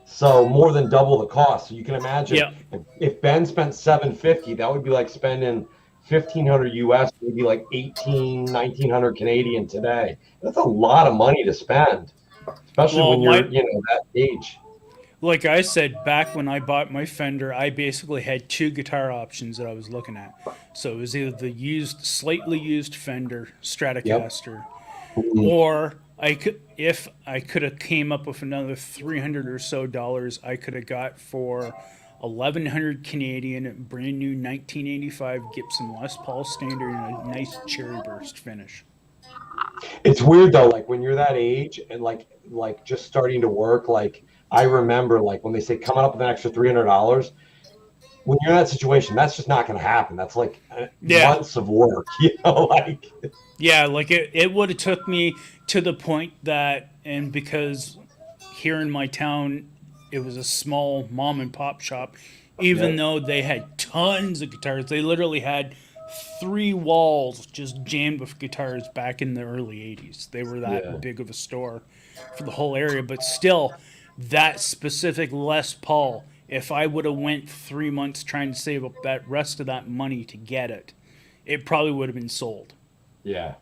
So more than double the cost. So you can imagine if Ben spent $750, that would be like spending $1,500 US, would be like $1,900 Canadian today. That's a lot of money to spend, especially when you're that age. Like I said, back when I bought my Fender, I basically had 2 guitar options that I was looking at. So it was either the slightly used Fender Stratocaster, or if I could have came up with another $300 or so, I could have got for $1,100 Canadian, brand new 1985 Gibson Les Paul Standard and a nice cherry burst finish. It's weird though, like when you're that age and like just starting to work, like I remember like when they say coming up with an extra $300, when you're in that situation, that's just not going to happen. That's like months of work, like. Yeah, like it would have took me to the point that, and because here in my town, it was a small mom and pop shop, even though they had tons of guitars, they literally had 3 walls just jammed with guitars back in the early 80s. They were that big of a store for the whole area, but still, that specific Les Paul, if I would have went 3 months trying to save up that rest of that money to get it, it probably would have been sold. Yeah.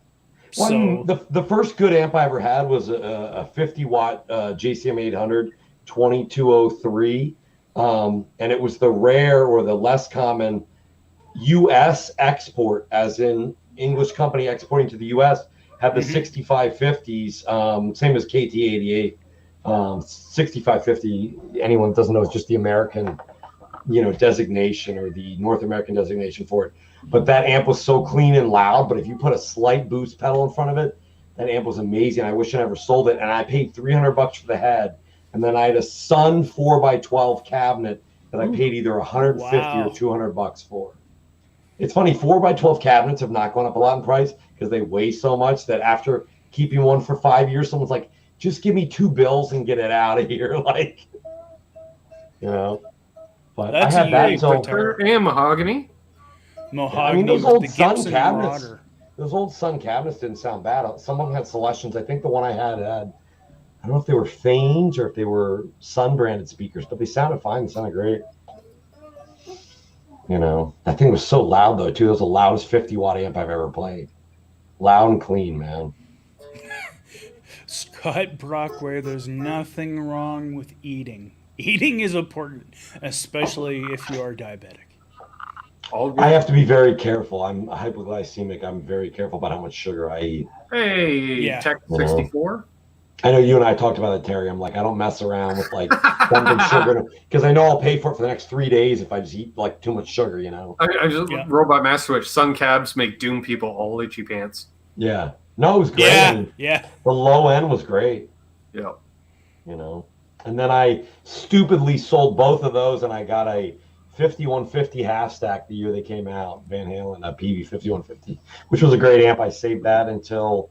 So The first good amp I ever had was a 50 watt JCM 800 2203, and it was the rare or the less common U.S. export, as in English company exporting to the U.S. had the 6550s, same as KT88. 6550. Anyone that doesn't know, it's just the American, designation, or the North American designation for it. But that amp was so clean and loud. But if you put a slight boost pedal in front of it, that amp was amazing. I wish I never sold it. And I paid $300 for the head. And then I had a Sun 4x12 cabinet that I paid either 150 or $200 for. It's funny, 4x12 cabinets have not gone up a lot in price because they weigh so much that after keeping one for 5 years, someone's like, just give me 2 bills and get it out of here. Like, But that's I had that until and mahogany. Mahogany. those with old the Sun Gibson cabinets. Marauder. Those old Sun cabinets didn't sound bad. Some of them had selections. I think the one I had, I don't know if they were Fanes or if they were Sun branded speakers, but they sounded fine. They sounded great. That thing was so loud though too. It was the loudest 50 watt amp I've ever played. Loud and clean, man. Scott Brockway, there's nothing wrong with eating. Eating is important, especially if you are diabetic. I have to be very careful. I'm hypoglycemic. I'm very careful about how much sugar I eat. Hey, Tech 64. I know you and I talked about it, Terry. I'm like, I don't mess around with like dumping sugar because I know I'll pay for it for the next 3 days if I just eat like too much sugar, I just Robot Master Switch. Sun cabs make doom people all itchy pants. Yeah. No, it was great. Yeah. The low end was great. Yeah. And then I stupidly sold both of those, and I got a 5150 half stack the year they came out, Van Halen, a PV 5150, which was a great amp. I saved that until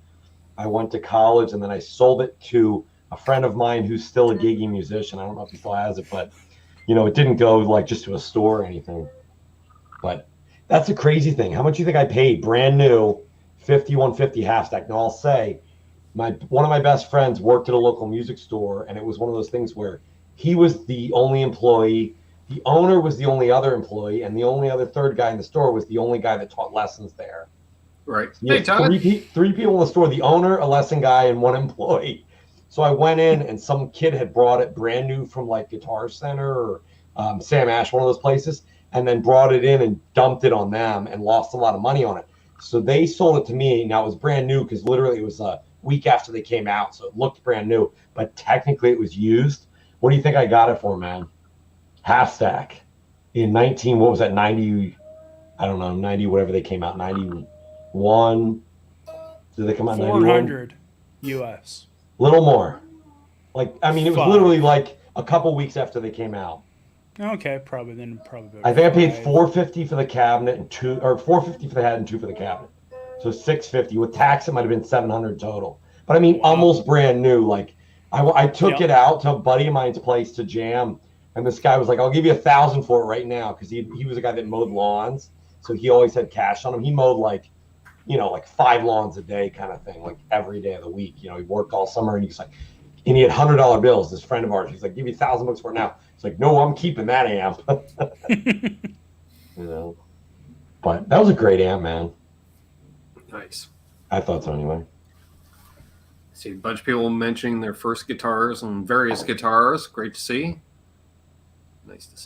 I went to college, and then I sold it to a friend of mine who's still a giggy musician. I don't know if he still has it, but it didn't go like just to a store or anything. But that's a crazy thing. How much do you think I paid brand new 5150 half stack? Now I'll say one of my best friends worked at a local music store, and it was one of those things where he was the only employee, the owner was the only other employee, and the only other third guy in the store was the only guy that taught lessons there. Right. Hey, Todd. Three people in the store, the owner, a lesson guy, and one employee. So I went in, and some kid had brought it brand new from like Guitar Center or Sam Ash, one of those places, and then brought it in and dumped it on them and lost a lot of money on it. So they sold it to me. Now it was brand new because literally it was a week after they came out, so it looked brand new, but technically it was used. What do you think I got it for, man? Half stack in 90, I don't know, 90, whatever they came out, 91. Did they come out 91? 400 US. Little more. Like, I mean, it was literally like a couple weeks after they came out. Okay, probably. I think I paid $450 for the cabinet and $450 for the head and $2 for the cabinet. So $650 with tax. It might have been $700 total. But I mean, almost brand new. Like, I took it out to a buddy of mine's place to jam, and this guy was like, "I'll give you $1,000 for it right now," because he was a guy that mowed lawns, so he always had cash on him. He mowed like 5 lawns a day kind of thing, like every day of the week. He worked all summer, and he's like, and he had $100 bills. This friend of ours, he's like, "Give you $1,000 for it now." It's like, "No, I'm keeping that amp." But that was a great amp, man. Nice. I thought so anyway. See a bunch of people mentioning their first guitars and various guitars. Great to see. Nice to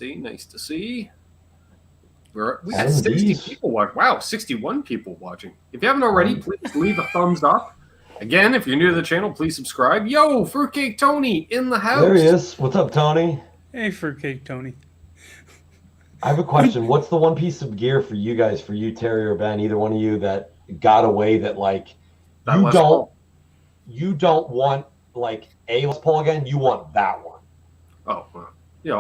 see. We got 60 people watching. Wow, 61 people watching. If you haven't already, please leave a thumbs up. Again, if you're new to the channel, please subscribe. Yo, Fruitcake Tony in the house. There he is. What's up, Tony? Hey, Fruitcake Tony. I have a question. What's the one piece of gear for you guys, for you, Terry or Ben, either one of you, that got away that like you don't want like a Les Paul again? You want that one? Oh, well,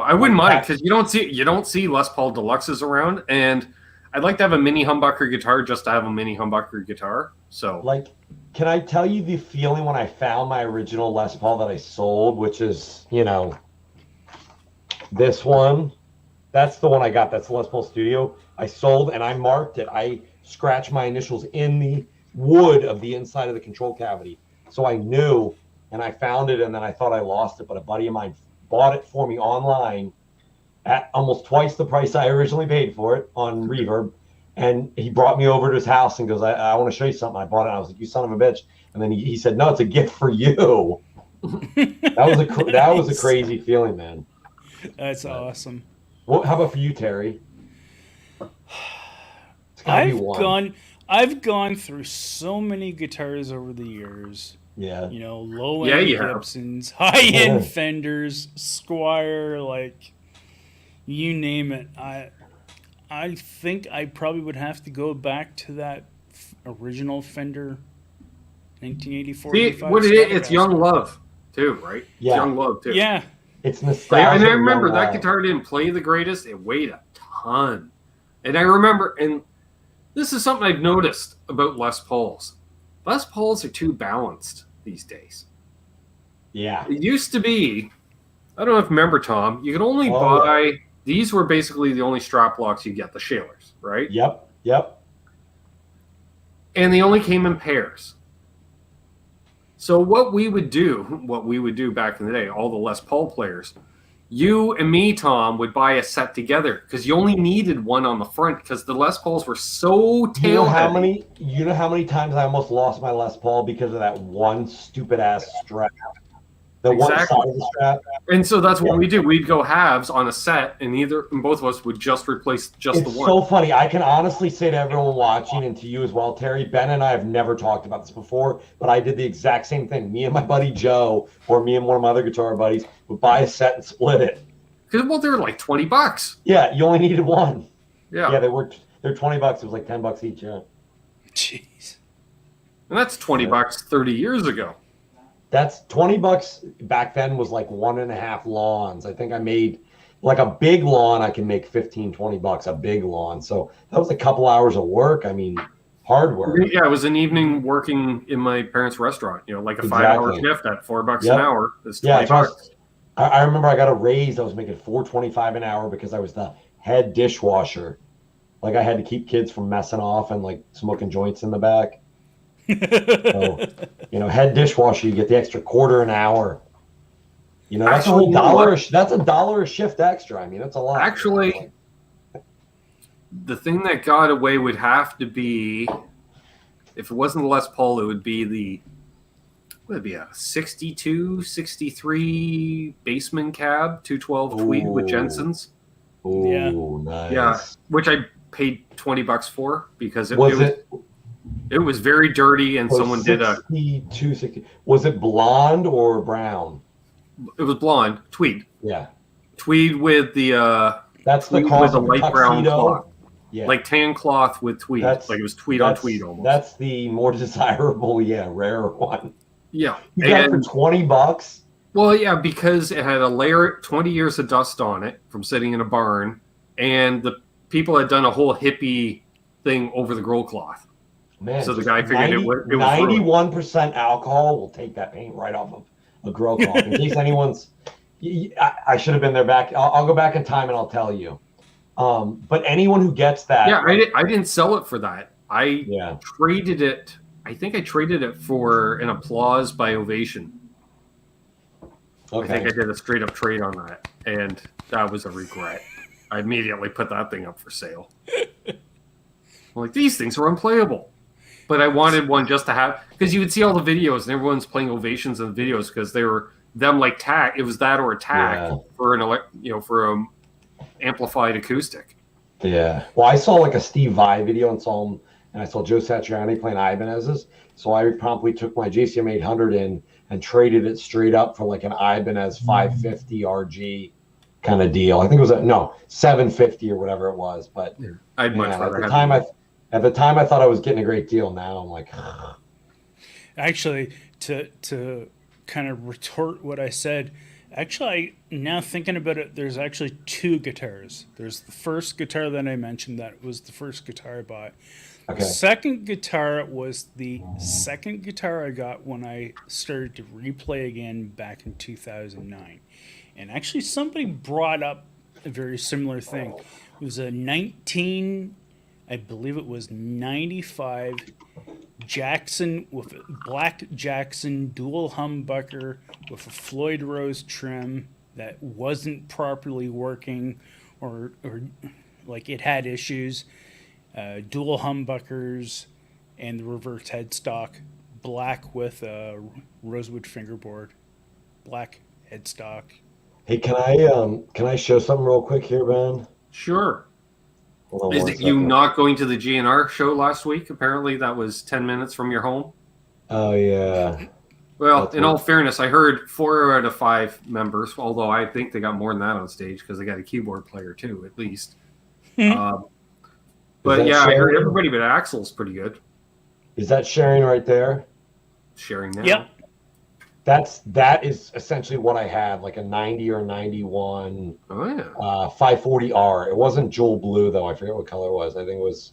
I wouldn't mind because you don't see Les Paul Deluxes around, and I'd like to have a mini humbucker guitar just to have a mini humbucker guitar. So, like, can I tell you the feeling when I found my original Les Paul that I sold, which is this one? That's the one I got. That's the Les Paul Studio. I sold and I marked it. I scratched my initials in the wood of the inside of the control cavity. So I knew, and I found it, and then I thought I lost it, but a buddy of mine bought it for me online at almost twice the price I originally paid for it on Reverb. And he brought me over to his house and goes, I want to show you something. I bought it. I was like, you son of a bitch. And then he said, no, it's a gift for you. That was a crazy feeling, man. That's awesome. Well, how about for you, Terry? I've gone through so many guitars over the years. Yeah. You know, low-end Gibsons, high-end Fenders, Squire, like, you name it. I think I probably would have to go back to that original Fender 1984. It's Young Love, too, right? Yeah. It's Young Love, too. Yeah. It's nostalgia. And I remember that guitar didn't play the greatest. It weighed a ton. And I remember, and this is something I've noticed about Les Pauls. Les Pauls are too balanced these days. Yeah. It used to be, I don't know if you remember, Tom, you could only buy, these were basically the only strap locks you get, the Shalers, right? Yep. And they only came in pairs. So what we would do back in the day, all the Les Paul players, you and me, Tom, would buy a set together because you only needed one on the front because the Les Pauls were so tail heavy. You know how many times I almost lost my Les Paul because of that one stupid ass strap? One side of the strap. And so that's what we do. We'd go halves on a set, and both of us would just replace the one. It's so funny. I can honestly say to everyone watching and to you as well, Terry, Ben and I have never talked about this before, but I did the exact same thing. Me and my buddy Joe, or me and one of my other guitar buddies, would buy a set and split it. Because they were like $20. Yeah, you only needed one. Yeah, they're $20. It was like $10 each. Yeah. Jeez. And that's $20 30 years ago. That's $20 back then was like 1.5 lawns. I think I made like a big lawn. I can make $15-$20 a big lawn. So that was a couple hours of work. I mean, hard work. Yeah, it was an evening working in my parents' restaurant. You know, like a 5-hour shift at $4 an hour. It's $20. I remember I got a raise. I was making $4.25 an hour because I was the head dishwasher. Like I had to keep kids from messing off and like smoking joints in the back. So, head dishwasher, you get the extra quarter an hour. That's actually, that's $1 a shift extra. I mean, that's a lot. Actually, the thing that got away would have to be, if it wasn't the Les Paul, it would be a 62, 63 Baseman cab, 212 Tweed with Jensens. Oh, yeah. Nice. Yeah, which I paid $20 for because it was very dirty, and someone did a 60. Was it blonde or brown? It was blonde, tweed. Yeah, tweed with the that's the with a light brown cloth. Yeah, like tan cloth with tweed. Like it was tweed on tweed almost. That's the more desirable, rare one. Yeah, you got it for $20. Well, yeah, because it had a layer, 20 years of dust on it from sitting in a barn, and the people had done a whole hippie thing over the grill cloth. Man, so the guy figured it was 91% alcohol will take that paint right off of a grill cloth. In case anyone's, I should have been there back. I'll go back in time and I'll tell you. But anyone who gets that, I didn't sell it for that. I traded it. I think I traded it for an Applause by Ovation. Okay. I think I did a straight up trade on that, and that was a regret. I immediately put that thing up for sale. I'm like, these things are unplayable. But I wanted one just to have, because you would see all the videos and everyone's playing Ovations in the videos because they were them like tack. It was that or a tack for for amplified acoustic. Yeah. Well, I saw like a Steve Vai video and saw him, and I saw Joe Satriani playing Ibanez's. So I promptly took my JCM 800 in and traded it straight up for like an Ibanez 550 RG kind of deal. I think it was 750 or whatever it was. But I'd much rather at the time, I thought I was getting a great deal. Now I'm like, actually, to kind of retort what I said, now thinking about it, there's actually two guitars. There's the first guitar that I mentioned that was the first guitar I bought. Okay. The second guitar was the second guitar I got when I started to replay again back in 2009. And actually, somebody brought up a very similar thing. It was a 95 Jackson with a black Jackson dual humbucker with a Floyd Rose trim that wasn't properly working or like it had issues. dual humbuckers, and the reverse headstock, black with a rosewood fingerboard, black headstock. Hey, can I show something real quick here, Ben? Sure. Hold on Is one it you second. not going to the GNR show last week? Apparently that was 10 minutes from your home. Oh yeah. Well, That's in what- all fairness, I heard 4 out of 5 members, although I think they got more than that on stage because they got a keyboard player too, at least. But that yeah, I heard sharing? everybody but Axel's pretty good. Is that sharing right there? Sharing now. Yep. That is essentially what I had, like a 90 or 91 Oh yeah. 540R. It wasn't jewel blue though. I forget what color it was. I think it was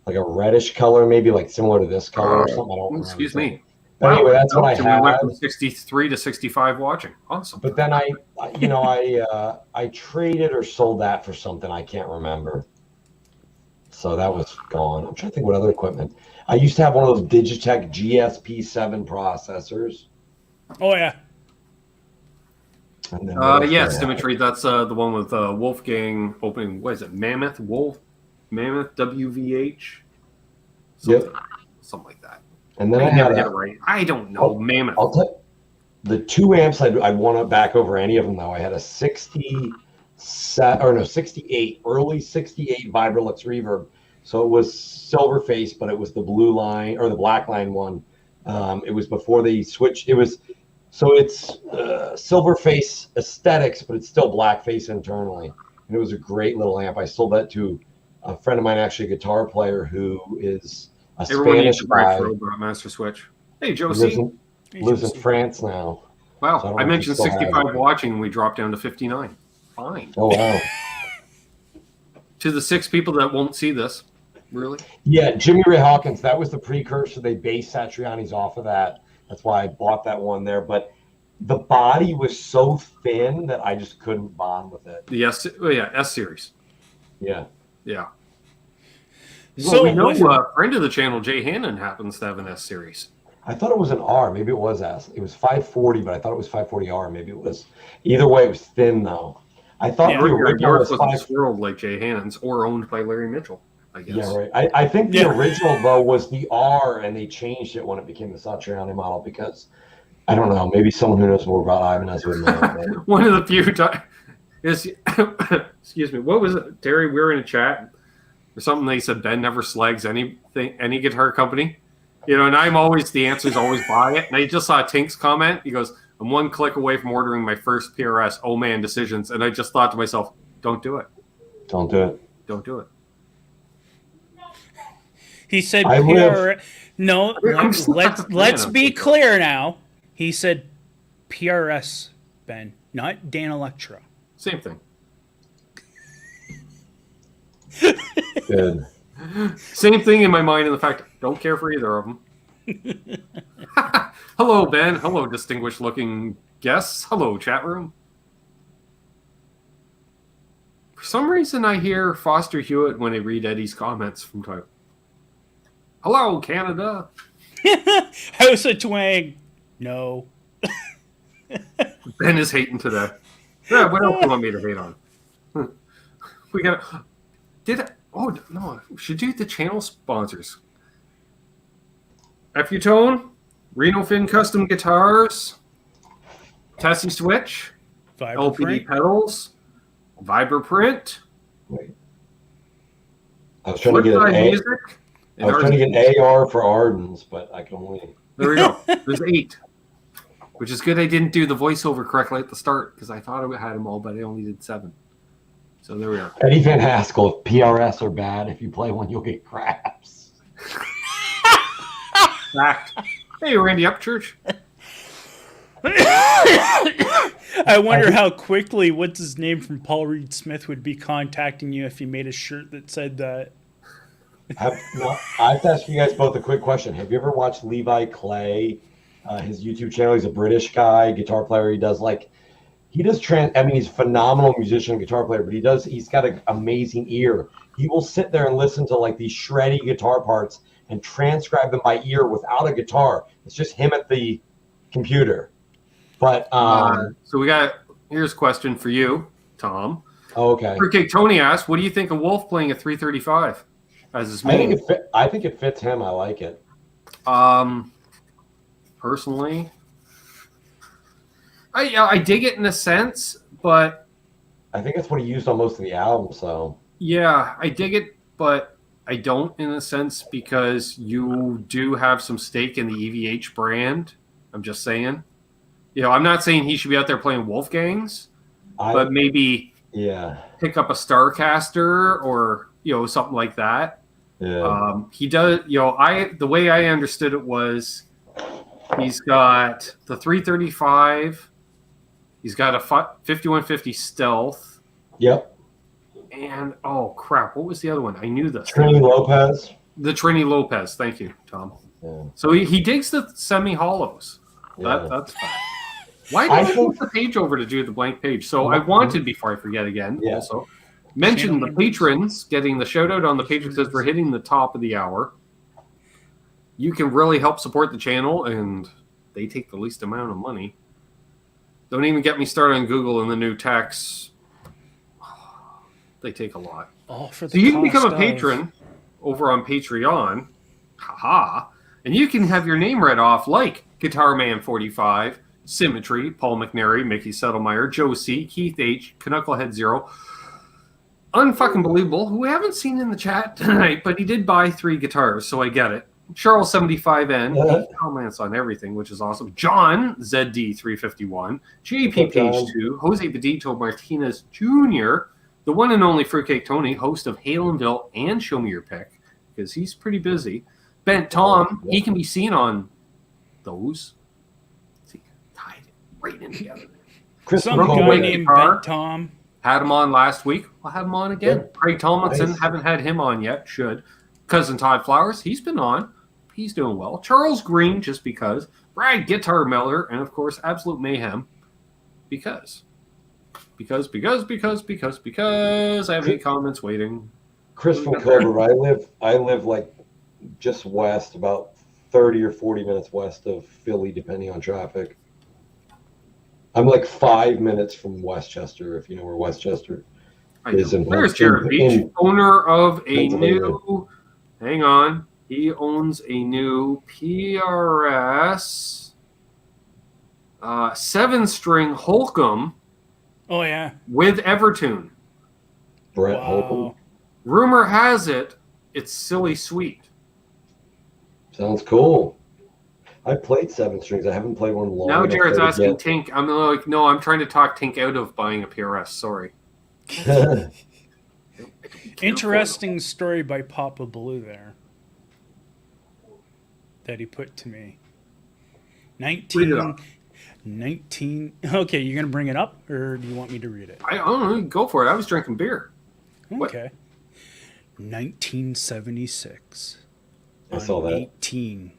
like a reddish color, maybe like similar to this color or something. I don't remember. Excuse me. But anyway, that's what I So we went had. from 63 to 65 watching. Awesome. But then I traded or sold that for something I can't remember. So that was gone. I'm trying to think what other equipment. I used to have one of those Digitech GSP7 processors. Oh yeah. And then what else Yes, did I have? Dimitri, that's the one with Wolfgang opening. What is it? Mammoth WVH. Something like that. And then I I never had get it right. I don't know. Mammoth. I'll tell you, the 2 amps I'd want to back over any of them though. I had a 68, early 68 Vibralux reverb. So it was silver face, but it was the blue line or the black line one. It was before they switched. It's silver face aesthetics, but it's still black face internally. And it was a great little amp. I sold that to a friend of mine, actually a guitar player who is a Everyone Spanish needs to break guy. for about Master Switch. Hey, He Josie. lives in France now. So I Wow, don't I know if mentioned you still have 65 it. watching, and we dropped down to 59. Fine. Oh wow. To the 6 people that won't see this, really? Yeah, Jimmy Ray Hawkins, that was the precursor. They based Satriani's off of that. That's why I bought that one there. But the body was so thin that I just couldn't bond with it. The S series. Yeah. Yeah. So Well, we know with- a friend of the channel, Jay Hannon, happens to have an S series. I thought it was an R. Maybe it was S. It was 540, but I thought it was 540R. Maybe it was. Either way, it was thin, though. I thought Yeah, the original Yours was wasn't 5. swirled like Jay Hannon's or owned by Larry Mitchell, I guess. Yeah, right. I think the Yeah. original, though, was the R, and they changed it when it became the Satriani model because, I don't know, maybe someone who knows more about Ibanez would know. But One of the few times is, excuse me, what was it, Terry? We were in a chat or something. They said Ben never slags any guitar company, and I'm always, the answer is always buy it. And I just saw Tink's comment. He goes, I'm 1 click away from ordering my first PRS. Oh man, decisions. And I just thought to myself, don't do it. don't do it. Don't do it. He said I live- No, I'm just not a fan let's of be it. clear now. He said PRS, Ben, not Dan Electra. Same thing. Good. Same thing in my mind, in the fact, don't care for either of them. Hello, Ben. Hello, distinguished looking guests. Hello, chat room. For some reason, I hear Foster Hewitt when I read Eddie's comments from time. Hello, Canada. House of Twang. No. Ben is hating today. Yeah, what else do you want me to hate on? We got. Oh no! We should do the channel sponsors. Effutone, Reno Fin Custom Guitars, Tesi Switch, LPD Vibraprint. Pedals, Vibraprint, Wait. I was trying to get Flipside an A. Music. I was trying to get an AR for Ardens, but I can only. There we go. There's 8, which is good. I didn't do the voiceover correctly at the start because I thought I had them all, but I only did 7. So there we are. Eddie Van Haskell, if PRS are bad, if you play one, you'll get craps. Fact. Hey, Randy Upchurch. I wonder how quickly what's his name from Paul Reed Smith would be contacting you if you made a shirt that said that. I have to ask you guys both a quick question. Have you ever watched Levi Clay, his YouTube channel? He's a British guy, guitar player. He's he's a phenomenal musician, guitar player, but he's got an amazing ear. He will sit there and listen to like these shreddy guitar parts and transcribe them by ear without a guitar. It's just him at the computer. But So here's a question for you, Tom. okay. Okay, Tony asked, what do you think of Wolf playing a 335? as his main. I think it fits him. I like it. Personally, I dig it in a sense, but I think that's what he used on most of the album. So yeah, I dig it, but I don't in a sense because you do have some stake in the EVH brand. I'm just saying. I'm not saying he should be out there playing Wolfgangs, but maybe pick up a Starcaster or something like that. Yeah. He does. The way I understood it was he's got the 335. He's got a 5150 Stealth. Yep. And oh crap, what was the other one? I knew this. Trini Lopez. The Trini Lopez. Thank you, Tom. Yeah. So he digs the semi hollows. That's fine. Why did I flip the page over to do the blank page? So I wanted, before I forget again, also mention the patrons getting the shout out on the page because we're hitting the top of the hour. You can really help support the channel, and they take the least amount of money. Don't even get me started on Google and the new tax. They take a lot. So you can become a patron over on Patreon. Haha. And you can have your name read off like Guitar Man 45, Symmetry, Paul McNary, Mickey Settlemeyer, Joe C, Keith H, Knucklehead Zero. Unfucking believable, who we haven't seen in the chat tonight, but he did buy 3 guitars, so I get it. Charles 75N, he comments on everything, which is awesome. John ZD 351, JP Page 2, Jose Benito Martinez Jr., the one and only Fruitcake Tony, host of Halenville and Show Me Your Pick, because he's pretty busy. Bent Tom, he can be seen on those. See, tied it right in together. Some guy named Bent Tom. Had him on last week. We'll have him on again. Yeah. Craig Tomlinson, haven't had him on yet. Should. Cousin Todd Flowers, he's been on. He's doing well. Charles Green, just because. Brad Guitar Miller, and of course, Absolute Mayhem. Because I have 8 comments waiting. Chris from Cobra, I live like just west, about 30 or 40 minutes west of Philly, depending on traffic. I'm like 5 minutes from Westchester, if you know where Westchester is. Where's Jared Beach? Owner of a new, hang on, he owns a new PRS 7-string Holcomb. Oh, yeah. With Evertune. Brett Holcomb. Rumor has it, it's Silly Sweet. Sounds cool. I played 7 strings. I haven't played one long. Now Jared's asking Tink. I'm like, no, I'm trying to talk Tink out of buying a PRS. Sorry. Interesting story by Papa Blue there that he put to me. 19. Okay, you're going to bring it up, or do you want me to read it? I don't know. Go for it. I was drinking beer. Okay. 1976. I saw that. 18.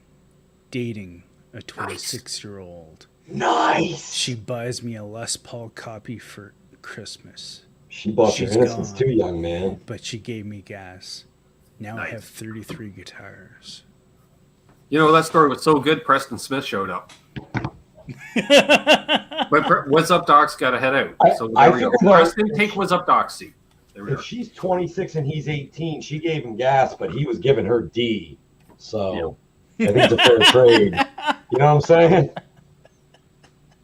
Dating a 26-year-old. Nice. She buys me a Les Paul copy for Christmas. She bought your innocence too, young man. But she gave me gas. Now I have 33 guitars. You know, that story was so good, Preston Smith showed up. But What's Up Doc's got to head out. So there we go. Preston, take What's Up Doc's seat. If she's 26 and he's 18, she gave him gas, but he was giving her D. So... I think it's a fair trade. You know what I'm saying?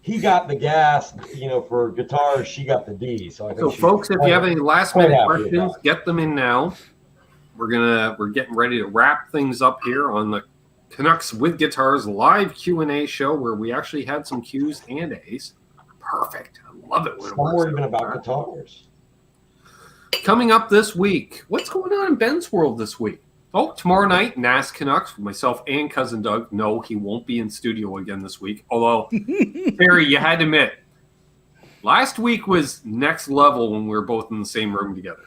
He got the gas, for guitars. She got the D. So folks, if you have any last-minute questions, get them in now. We're getting ready to wrap things up here on the Canucks with Guitars live Q&A show where we actually had some Q's and A's. Perfect. I love it when it works. More even about guitars. Coming up this week, what's going on in Ben's world this week? Oh, tomorrow night, NAS Canucks with myself and Cousin Doug. No, he won't be in studio again this week. Although, Barry, you had to admit, last week was next level when we were both in the same room together.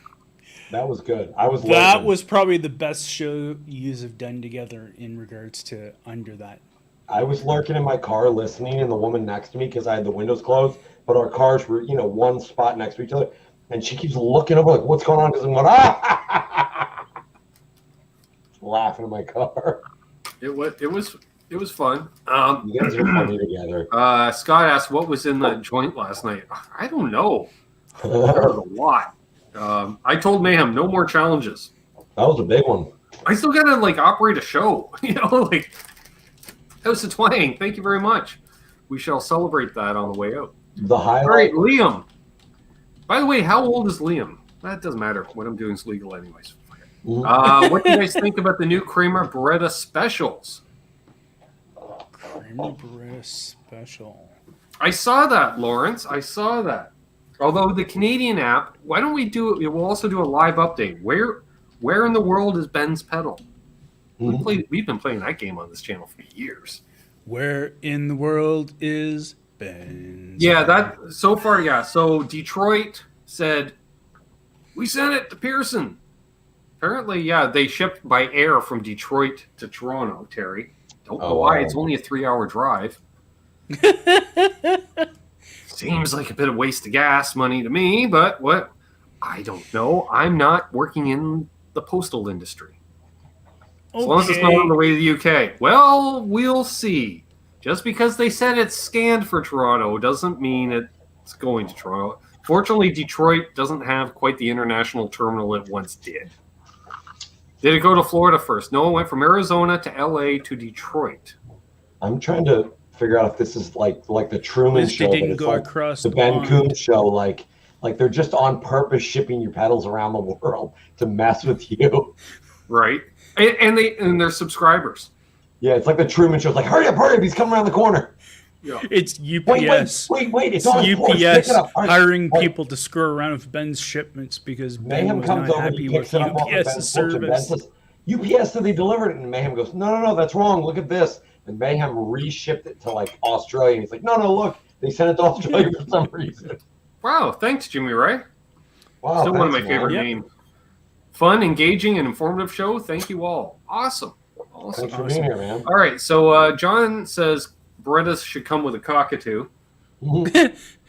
That was good. That was probably the best show you have done together in regards to under that. I was lurking in my car listening, and the woman next to me, because I had the windows closed, but our cars were, one spot next to each other, and she keeps looking over like, what's going on? Because I'm going, laughing in my car. It was fun. You guys are funny together. Scott asked what was in the joint last night. I don't know. There was a lot. I told Mayhem no more challenges. That was a big one. I still gotta like operate a show, like House of Twang. Thank you very much. We shall celebrate that on the way out. The highlight. All right, Liam. By the way, how old is Liam? That doesn't matter. What I'm doing is legal anyways. What do you guys think about the new Kramer Beretta specials? Kramer Beretta special. I saw that, Lawrence. I saw that. Although the Canadian app, why don't we do it? We'll also do a live update. Where in the world is Ben's pedal? We've been playing that game on this channel for years. Where in the world is Ben's? Yeah, that so far, yeah. So Detroit said we sent it to Pearson. Apparently, yeah, they shipped by air from Detroit to Toronto. Terry, don't know why. It's only a 3-hour drive. Seems like a bit of waste of gas money to me, but what? I don't know. I'm not working in the postal industry. As long as it's not on the way to the UK. Well, we'll see. Just because they said it's scanned for Toronto doesn't mean it's going to Toronto. Fortunately, Detroit doesn't have quite the international terminal it once did. Did it go to Florida first? No, it went from Arizona to LA to Detroit. I'm trying to figure out if this is like the Truman Show, but it's like the Ben Coombs Show. Like they're just on purpose shipping your pedals around the world to mess with you. Right. And their subscribers. Yeah, it's like the Truman Show. It's like, hurry up, he's coming around the corner. Yeah. It's UPS. Wait, it's UPS hiring people to screw around with Ben's shipments because Mayhem Ben was comes not over, happy he with picks it up off of UPS's Ben's porch, and Ben service. says, UPS said they delivered it, and Mayhem goes, no, that's wrong. Look at this. And Mayhem reshipped it to like Australia. And he's like, no, look, they sent it to Australia for some reason. Wow, thanks, Jimmy Ray. Wow, still one of my man. favorite names. Fun, engaging, and informative show. Thank you all. Awesome. Thanks for being here, man. All right, so John says Berettas should come with a cockatoo.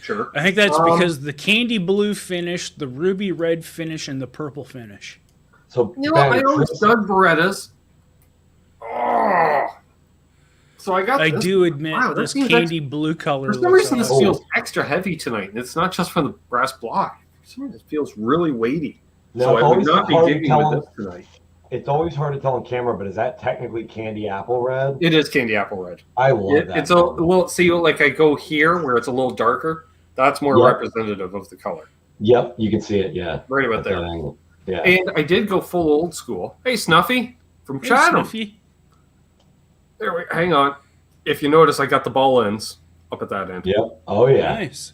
Sure. I think that's because the candy blue finish, the ruby red finish, and the purple finish. So I always dug Berettas. Oh. So I do admit this candy blue color. For some reason, this feels extra heavy tonight, and it's not just from the brass block. For some reason, it feels really weighty. No, so I would not be digging with this tonight. It's always hard to tell on camera, but is that technically candy apple red? It is candy apple red. I love that. It's see, like I go here where it's a little darker. That's more representative of the color. Yep, you can see it. Yeah, right about there. Yeah, and I did go full old school. Hey, Snuffy from Chatham. Snuffy. Hang on. If you notice, I got the ball ends up at that end. Yep. Oh yeah. Nice.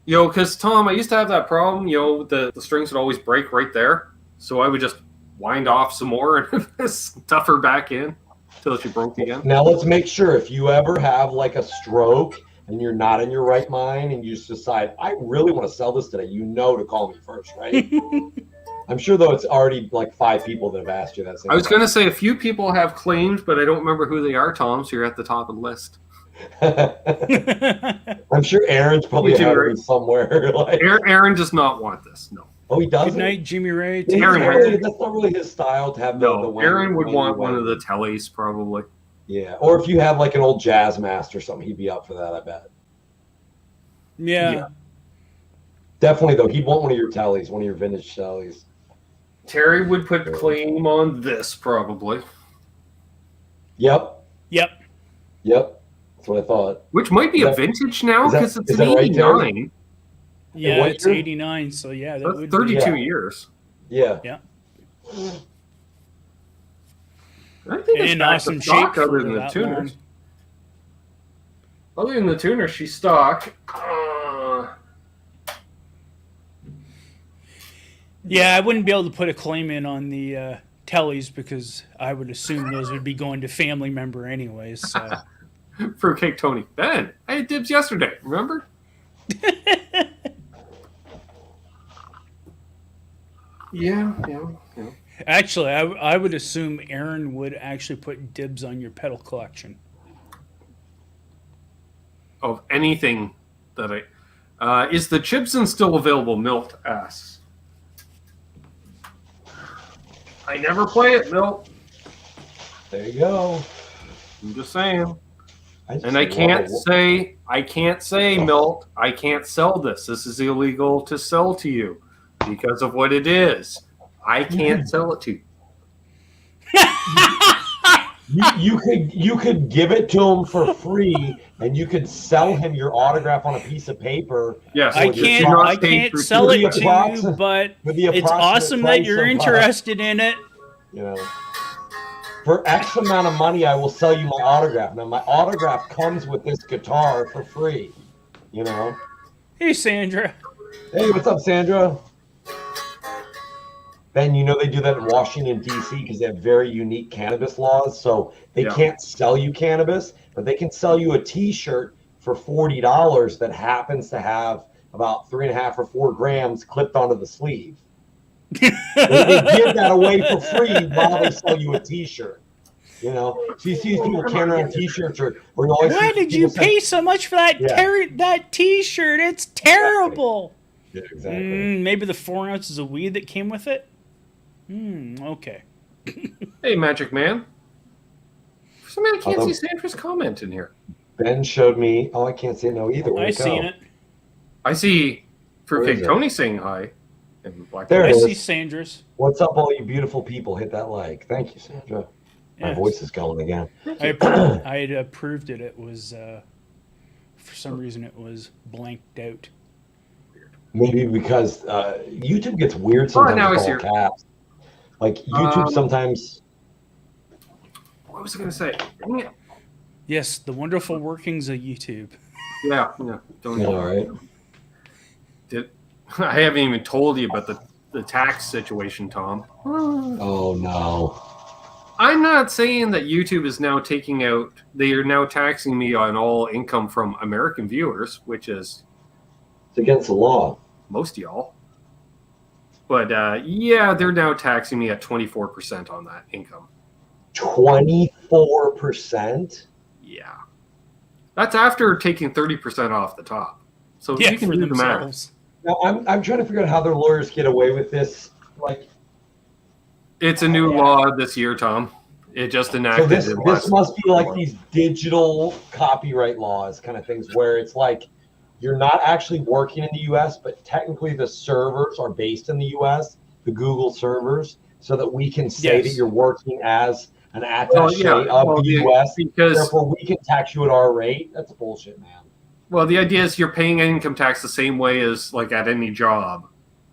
Because Tom, I used to have that problem. The strings would always break right there, so I would just wind off some more and stuff her back in until she broke again. Now let's make sure if you ever have like a stroke and you're not in your right mind and you just decide, I really want to sell this today, to call me first, right? I'm sure though it's already like 5 people that have asked you that. I was going to say a few people have claimed, but I don't remember who they are, Tom, so you're at the top of the list. I'm sure Aaron's probably somewhere. Aaron does not want this, no. Oh, he doesn't? Good night, Jimmy Ray. That's not really his style to have the Aaron would want one of the tellies, probably. Yeah, or if you have like an old jazz master or something, he'd be up for that, I bet. Yeah. Definitely, though, he'd want one of your tellies, one of your vintage tellies. Terry would put claim on this, probably. Yep. That's what I thought. Which might be a vintage now, because it's an 89. Right, yeah, it's 89, so yeah. That would 32 years. Yeah. I think it's in awesome shape other than the tuners. Other than the tuners, she's stock. Yeah, I wouldn't be able to put a claim in on the tellies because I would assume those would be going to family member anyways. So. Fruitcake Tony. Ben, I had dibs yesterday, remember? Yeah. Actually, I would assume Aaron would actually put dibs on your pedal collection. Of anything that is the Chibson still available? Milt asks. I never play it, Milt. There you go. I'm just saying. I can't say, Milt, I can't sell this. This is illegal to sell to you because of what it is. I can't sell it to you. You could give it to him for free, and you could sell him your autograph on a piece of paper. Yes, I Well, can't sell it to you, but it's awesome that you're interested in it. You know, for X amount of money, I will sell you my autograph. Now, my autograph comes with this guitar for free. You know. Hey, Sandra. Hey, what's up, Sandra? Ben, you know they do that in Washington, D.C. because they have very unique cannabis laws. So they can't sell you cannabis, but they can sell you a T-shirt for $40 that happens to have about 3.5 or 4 grams clipped onto the sleeve. they give that away for free while they sell you a T-shirt. You know, so you see these people carrying around T-shirts, or you always. Why did you pay so much for that that T-shirt? It's terrible. Yeah, exactly. Maybe the 4 ounces of weed that came with it. Okay. Hey, Magic Man. For some reason, I can't see Sandra's comment in here. Ben showed me. Oh, I can't see it now either. I seen it. I see Fruitcake Tony saying hi. There I it is. see Sandra's. What's up, all you beautiful people? Hit that like. Thank you, Sandra. My voice is going again. I had approved it. It was, for some reason, it was blanked out. Maybe because YouTube gets weird sometimes now with I see all caps. Like YouTube sometimes. What was I going to say? Dang it. Yes, the wonderful workings of YouTube. Yeah. Don't know. All right. I haven't even told you about the tax situation, Tom. Oh no. I'm not saying that YouTube is now they are now taxing me on all income from American viewers, which is It's against the law. most of y'all. But they're now taxing me at 24% on that income. 24%? Yeah. That's after taking 30% off the top. So you can do the math. Now I'm trying to figure out how their lawyers get away with this. Like, it's a new law this year, Tom. It just enacted. So this must be like these digital copyright laws kind of things where it's like you're not actually working in the U.S., but technically the servers are based in the U.S., the Google servers, so that we can say that you're working as an attaché of the U.S. Because therefore we can tax you at our rate. That's bullshit, man. Well, the idea is you're paying income tax the same way as like at any job.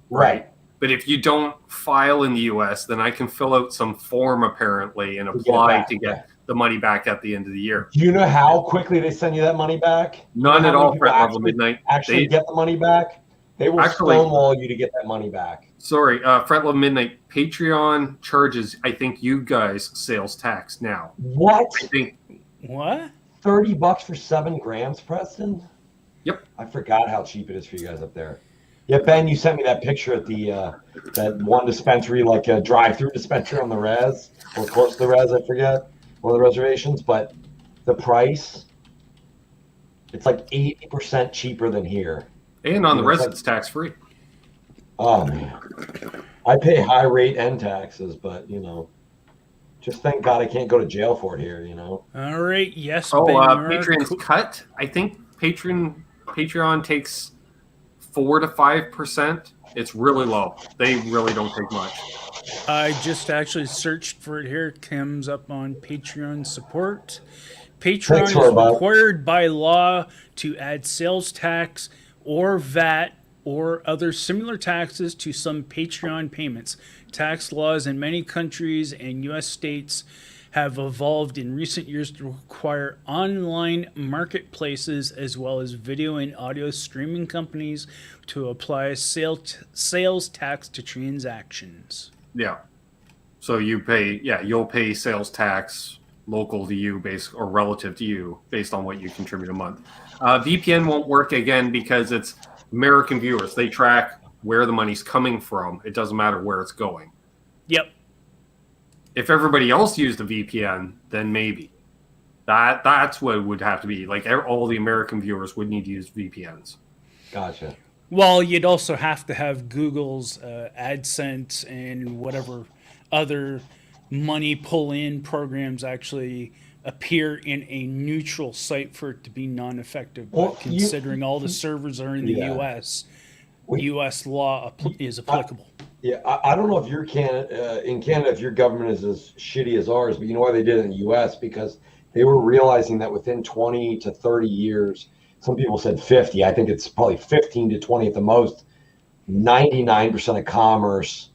Right. But if you don't file in the U.S., then I can fill out some form apparently and apply to get the money back at the end of the year. Do you know how quickly they send you that money back? None at all, Fret Level Midnight. Actually get the money back? They will stonewall you to get that money back. Sorry, Fret Level Midnight. Patreon charges, I think, you guys sales tax now. What? I think. What? $30 for 7 grams, Preston? Yep. I forgot how cheap it is for you guys up there. Yeah, Ben, you sent me that picture at the that one dispensary, like a drive-through dispensary on the res, or close to the res, I forget, one of the reservations. But the price, it's like 80% cheaper than here. And on the res, it's tax-free. Oh, man. I pay high rate and taxes, but, just thank God I can't go to jail for it here, All right, yes, Ben. Oh, Patreon's cut. I think Patreon takes 4 to 5%. It's really low. They really don't take much. I just actually searched for it here. It comes up on Patreon support. Patreon is required by law to add sales tax or VAT or other similar taxes to some Patreon payments. Tax laws in many countries and U.S. states have evolved in recent years to require online marketplaces as well as video and audio streaming companies to apply sales tax to transactions. Yeah. So you'll pay sales tax local to you or relative to you based on what you contribute a month. VPN won't work again because it's American viewers. They track where the money's coming from. It doesn't matter where it's going. Yep. If everybody else used a VPN, then maybe. That's what it would have to be. Like all the American viewers would need to use VPNs. Gotcha. Well, you'd also have to have Google's AdSense and whatever other money pull-in programs actually appear in a neutral site for it to be non-effective. But considering all the servers are in the U.S., U.S. law is applicable. Yeah, I don't know if you're in Canada, if your government is as shitty as ours, but you know why they did it in the U.S.? Because they were realizing that within 20 to 30 years, some people said 50, I think it's probably 15 to 20 at the most, 99% of commerce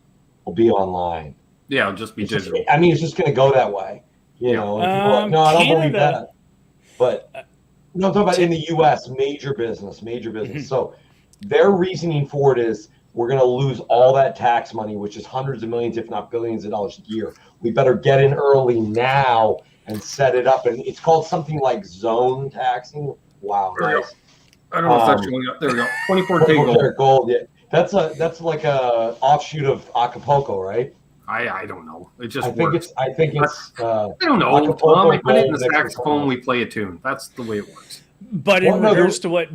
will be online. Yeah, it'll just be digital. It's just going to go that way. You know, and people are like, no, I don't believe that. But no, I'm talking about in the U.S., major business. Mm-hmm. So their reasoning for it is, we're going to lose all that tax money, which is hundreds of millions, if not billions of dollars a year. We better get in early now and set it up. And it's called something like zone taxing. Wow, nice. I don't know if that's showing up. There we go. 24K gold. Yeah, that's like a offshoot of Acapulco, right? I don't know. It just I think it's. I don't know, Tom. I put it in the saxophone. We play a tune. That's the way it works. But in regards to what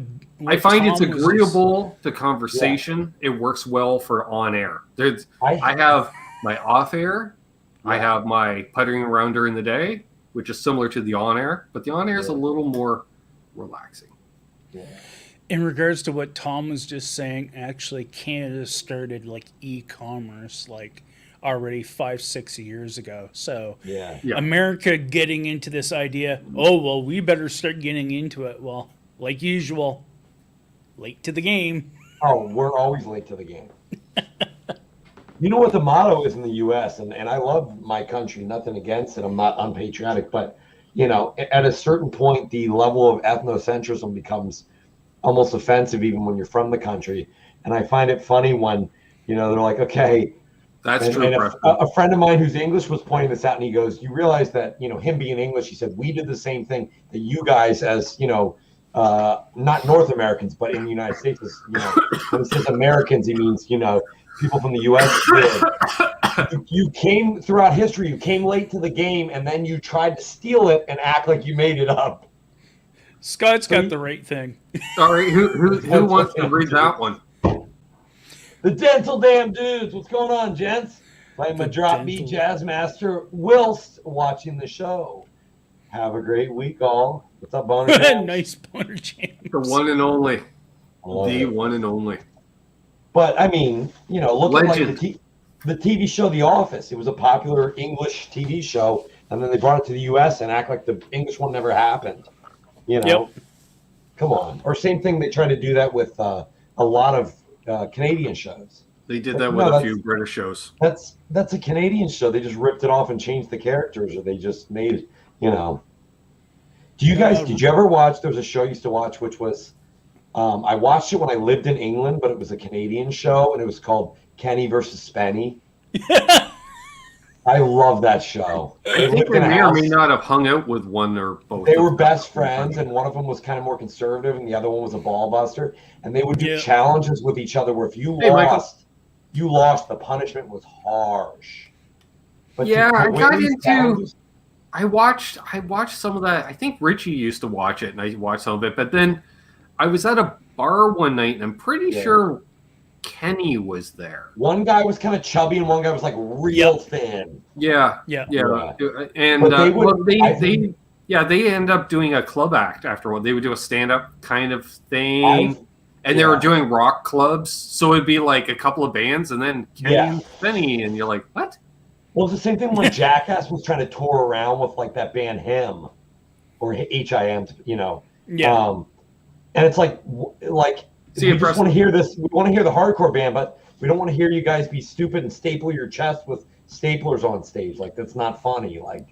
I find, it's agreeable to conversation. Yeah. It works well for on air. I have my off air. Yeah. I have my puttering around during the day, which is similar to the on air, but the on air is a little more relaxing. Yeah. In regards to what Tom was just saying, actually, Canada started like e-commerce like already 5-6 years ago. So America getting into this idea, oh, well, we better start getting into it. Well, like usual, late to the game. Oh, we're always late to the game. You know what the motto is in the U.S., and I love my country, nothing against it. I'm not unpatriotic, but, you know, at a certain point, the level of ethnocentrism becomes almost offensive even when you're from the country. And I find it funny when, you know, they're like, okay. That's true. And a friend of mine who's English was pointing this out, and he goes, you realize that, you know, him being English, he said, we did the same thing that you guys as, you know, not North Americans, but in the United States, you know, when he says Americans, he means, you know, people from the U.S. did. You came throughout history, you came late to the game, and then you tried to steal it and act like you made it up. Scott's got the right thing. All right, who wants to read that one? The Dental Damn Dudes. What's going on, gents? Playing my drop B jazz master whilst watching the show. Have a great week, all. What's up, Boner Jams? Nice, Boner Jams. The one and only. One and only. But, I mean, you know, look at like the TV show The Office. It was a popular English TV show, and then they brought it to the U.S. and act like the English one never happened. You know? Yep. Come on. Or same thing, they try to do that with a lot of Canadian shows. They did that with a few British shows. That's a Canadian show. They just ripped it off and changed the characters, or they just made, you know. Did you ever watch, there was a show I used to watch, which was, I watched it when I lived in England, but it was a Canadian show, and it was called Kenny versus Spenny. I love that show. I think they may or may not have hung out with one or both. They were best friends, and one of them was kind of more conservative, and the other one was a ball buster. And they would do challenges with each other where if you lost, the punishment was harsh. But I watched some of that. I think Richie used to watch it, and I watched some of it. But then I was at a bar one night, and I'm pretty sure Kenny was there. One guy was kind of chubby, and one guy was like real thin. Yeah. And they end up doing a club act afterward. They would do a stand-up kind of thing, and they were doing rock clubs. So it'd be like a couple of bands, and then Kenny and Benny, and you're like, what? Well, it's the same thing when Jackass was trying to tour around with like that band Him or HIM, you know. Yeah. And it's like. We just want to hear this. We want to hear the hardcore band, but we don't want to hear you guys be stupid and staple your chest with staplers on stage. Like, that's not funny. Like,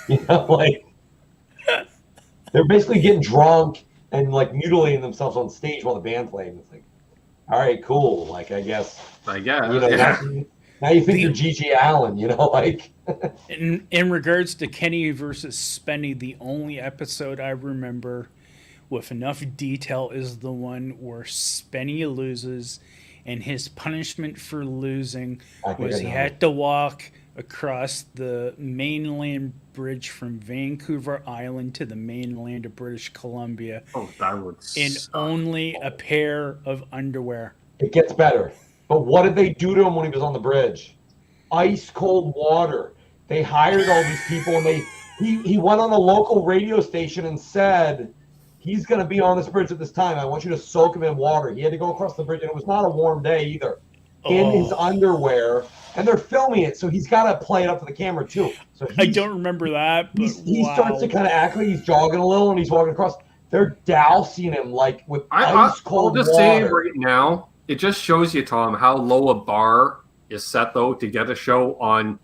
you know, like they're basically getting drunk and like mutilating themselves on stage while the band playing. It's like, all right, cool. Like, I guess. You know, now you think you're G.G. Allen, you know, like. in regards to Kenny versus Spenny, the only episode I remember with enough detail is the one where Spenny loses, and his punishment for losing was he had to walk across the mainland bridge from Vancouver Island to the mainland of British Columbia in only a pair of underwear. It gets better. But what did they do to him when he was on the bridge? Ice cold water. They hired all these people, and he went on a local radio station and said, he's going to be on this bridge at this time. I want you to soak him in water. He had to go across the bridge, and it was not a warm day either. in his underwear, and they're filming it, so he's got to play it up for the camera too. So I don't remember that, but he starts to kind of act like he's jogging a little, and he's walking across. They're dousing him like with ice cold I'll just water. say right now, it just shows you, Tom, how low a bar is set though to get a show on.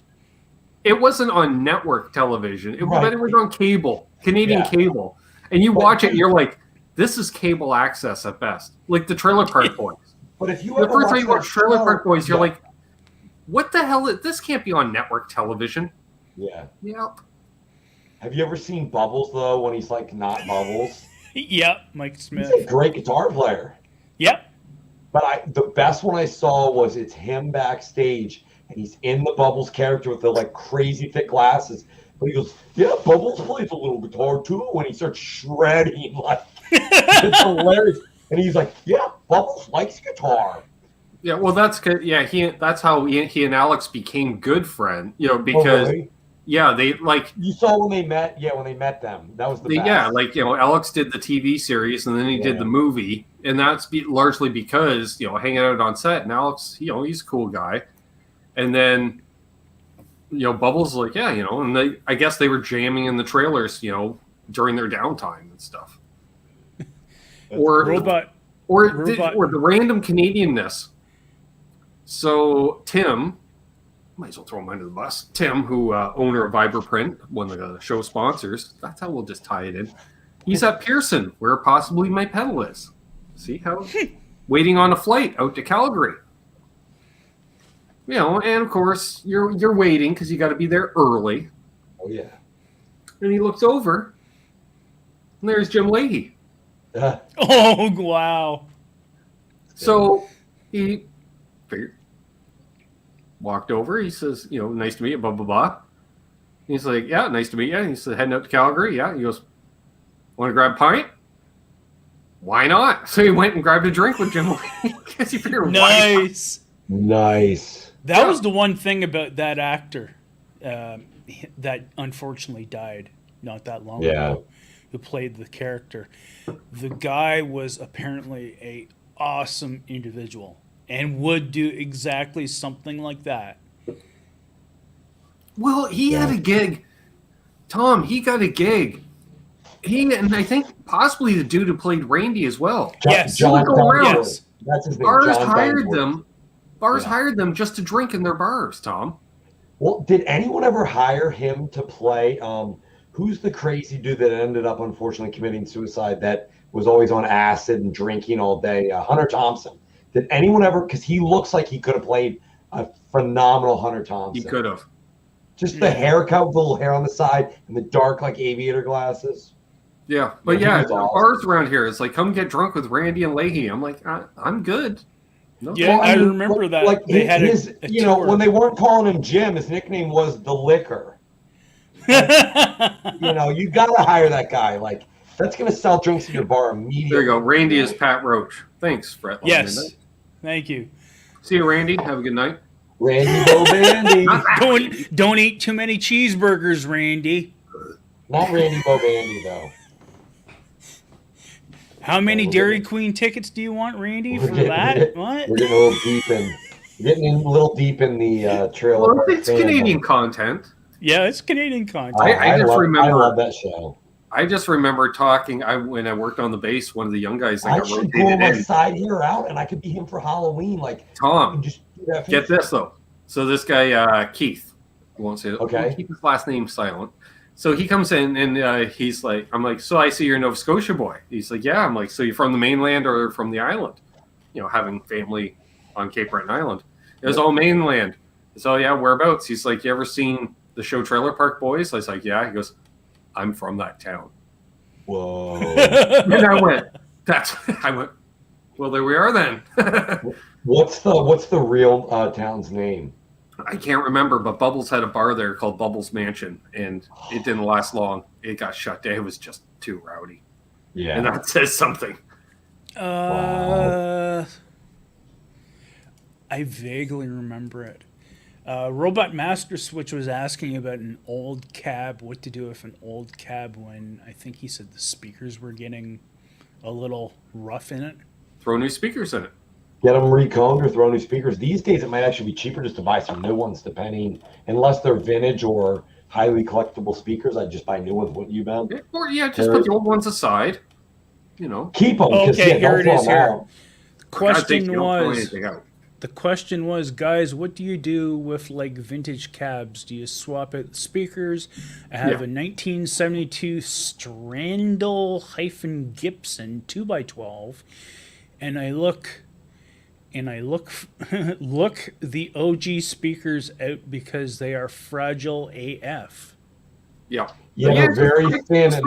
It wasn't on network television. It was on cable, Canadian cable, and you watch it, and you're like, this is cable access at best, like the Trailer Park Boys. But if you the ever first time you watch Trailer Park Boys, you're yeah. like, what the hell? This can't be on network television. Yeah. Yep. Have you ever seen Bubbles though? When he's like not Bubbles. Yep, Mike Smith. He's a great guitar player. Yep. But the best one I saw was it's him backstage, and he's in the Bubbles character with the like crazy thick glasses. But he goes, "Yeah, Bubbles plays a little guitar too." When he starts shredding, like it's hilarious. And he's like, "Yeah, Bubbles likes guitar." Yeah, well, that's good. Yeah, that's how he and Alex became good friends. You know, because yeah, they like you saw when they met. Yeah, when they met them, that was the best. Yeah, like Alex did the TV series, and then he did the movie, and that's largely because hanging out on set. And Alex, he's a cool guy, and then Bubbles like and I guess they were jamming in the trailers, during their downtime and stuff. or the random Canadianness. So Tim, might as well throw him under the bus. Tim, who owner of Vibraprint, one of the show sponsors. That's how we'll just tie it in. He's at Pearson, where possibly my pedal is. See how waiting on a flight out to Calgary. And of course you're waiting because you got to be there early. Oh yeah. And he looks over, and there's Jim Leahy. Oh wow! So he walked over. He says, "Nice to meet you." Blah blah blah. He's like, "Yeah, nice to meet you." He said, "Heading out to Calgary." Yeah. He goes, "Want to grab a pint?" Why not? So he went and grabbed a drink with Jim Leahy because he figured, nice. That was the one thing about that actor that unfortunately died not that long ago, who played the character. The guy was apparently a awesome individual and would do exactly something like that. Well, he had a gig. Tom, he got a gig. And I think possibly the dude who played Randy as well. Yes. John go around. Yes. That's his name. Bars John hired Dunford. them. Bars hired them just to drink in their bars, Tom. Well, did anyone ever hire him to play? Who's the crazy dude that ended up unfortunately committing suicide that was always on acid and drinking all day? Hunter Thompson. Did anyone ever? Because he looks like he could have played a phenomenal Hunter Thompson. He could have. Just the haircut with the little hair on the side and the dark like aviator glasses. Yeah, but bars around here, it's like, come get drunk with Randy and Leahy. I'm like, I'm good. No. Yeah, I remember that. Like they had his a you know, when they weren't calling him Jim, his nickname was the Liquor. You got to hire that guy. Like, that's going to sell drinks in your bar immediately. There you go. Randy is Pat Roach. Thanks, Brett. Yes. Thank you. See you, Randy. Have a good night. Randy Bobandy. Don't eat too many cheeseburgers, Randy. Not Randy Bobandy, though. How many Dairy Queen tickets do you want, Randy, for that? What? We're getting a little deep in the trail. Well, it's Canadian content. Yeah, it's Canadian content. I love that show. I just remember talking. When I worked on the bass, one of the young guys that I got should rotated pull my in. side hair out, and I could be him for Halloween. Like Tom, just do that get this though. So this guy Keith, I won't say it. Okay. Keep his last name silent. So he comes in and he's like, I'm like, so I see you're a Nova Scotia boy. He's like, yeah. I'm like, so you're from the mainland or from the island? Having family on Cape Breton Island. It was all mainland. So yeah, whereabouts? He's like, you ever seen the show Trailer Park Boys? I was like, yeah. He goes, I'm from that town. Whoa. And I went, well, there we are then. What's the real town's name? I can't remember, but Bubbles had a bar there called Bubbles Mansion, and it didn't last long. It got shut down. It was just too rowdy. Yeah. And that says something. Wow. I vaguely remember it. Robot Master Switch was asking about an old cab, what to do with an old cab when I think he said the speakers were getting a little rough in it. Throw new speakers in it. get them reconed or throw new speakers. These days, it might actually be cheaper just to buy some new ones, depending, unless they're vintage or highly collectible speakers. I'd just buy new ones, wouldn't you, Ben? Or just put the old ones aside. You know, keep them. Okay, here it is. Here. The the question was, guys, what do you do with like vintage cabs? Do you swap out the speakers? I have a 1972 Strandle-Gibson 2x12, and I look the OG speakers out because they are fragile AF. Yeah, they're very thin, and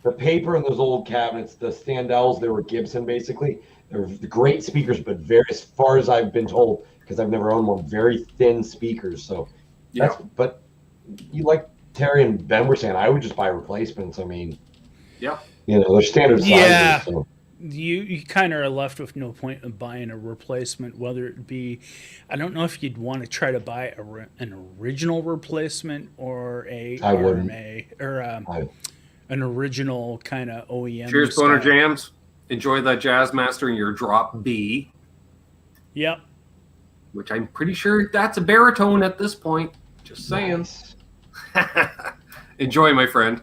the paper in those old cabinets, the Standells, they were Gibson basically. They're great speakers, but very, as far as I've been told, because I've never owned one, very thin speakers. So, but you, like Terry and Ben were saying, I would just buy replacements. I mean, they're standard sizes. Yeah. So. You kind of are left with no point of buying a replacement, whether it be, I don't know if you'd want to try to buy an original replacement or a RMA or an original kind of OEM. Cheers, Boner Jams. Enjoy that Jazzmaster in your drop B. Yep. Which I'm pretty sure that's a baritone at this point. Just saying. Nice. Enjoy, my friend.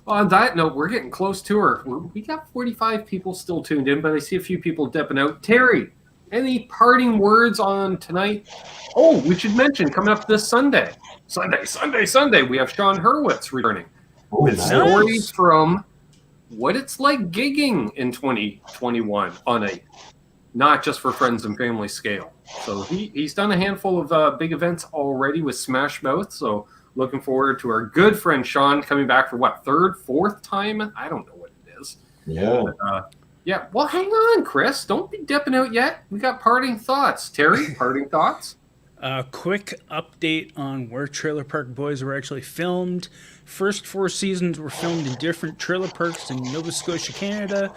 On that note, we're getting close to her. We got 45 people still tuned in, but I see a few people dipping out. Terry, any parting words on tonight? Oh, we should mention, coming up this Sunday. Sunday. We have Sean Hurwitz returning. With stories from what it's like gigging in 2021 on a not just for friends and family scale. So he's done a handful of big events already with Smash Mouth. So looking forward to our good friend Sean coming back for what, third, fourth time? I don't know what it is. Yeah. But, well, hang on, Chris. Don't be dipping out yet. We got parting thoughts. Terry, parting thoughts? Quick update on where Trailer Park Boys were actually filmed. First 4 seasons were filmed in different trailer parks in Nova Scotia, Canada.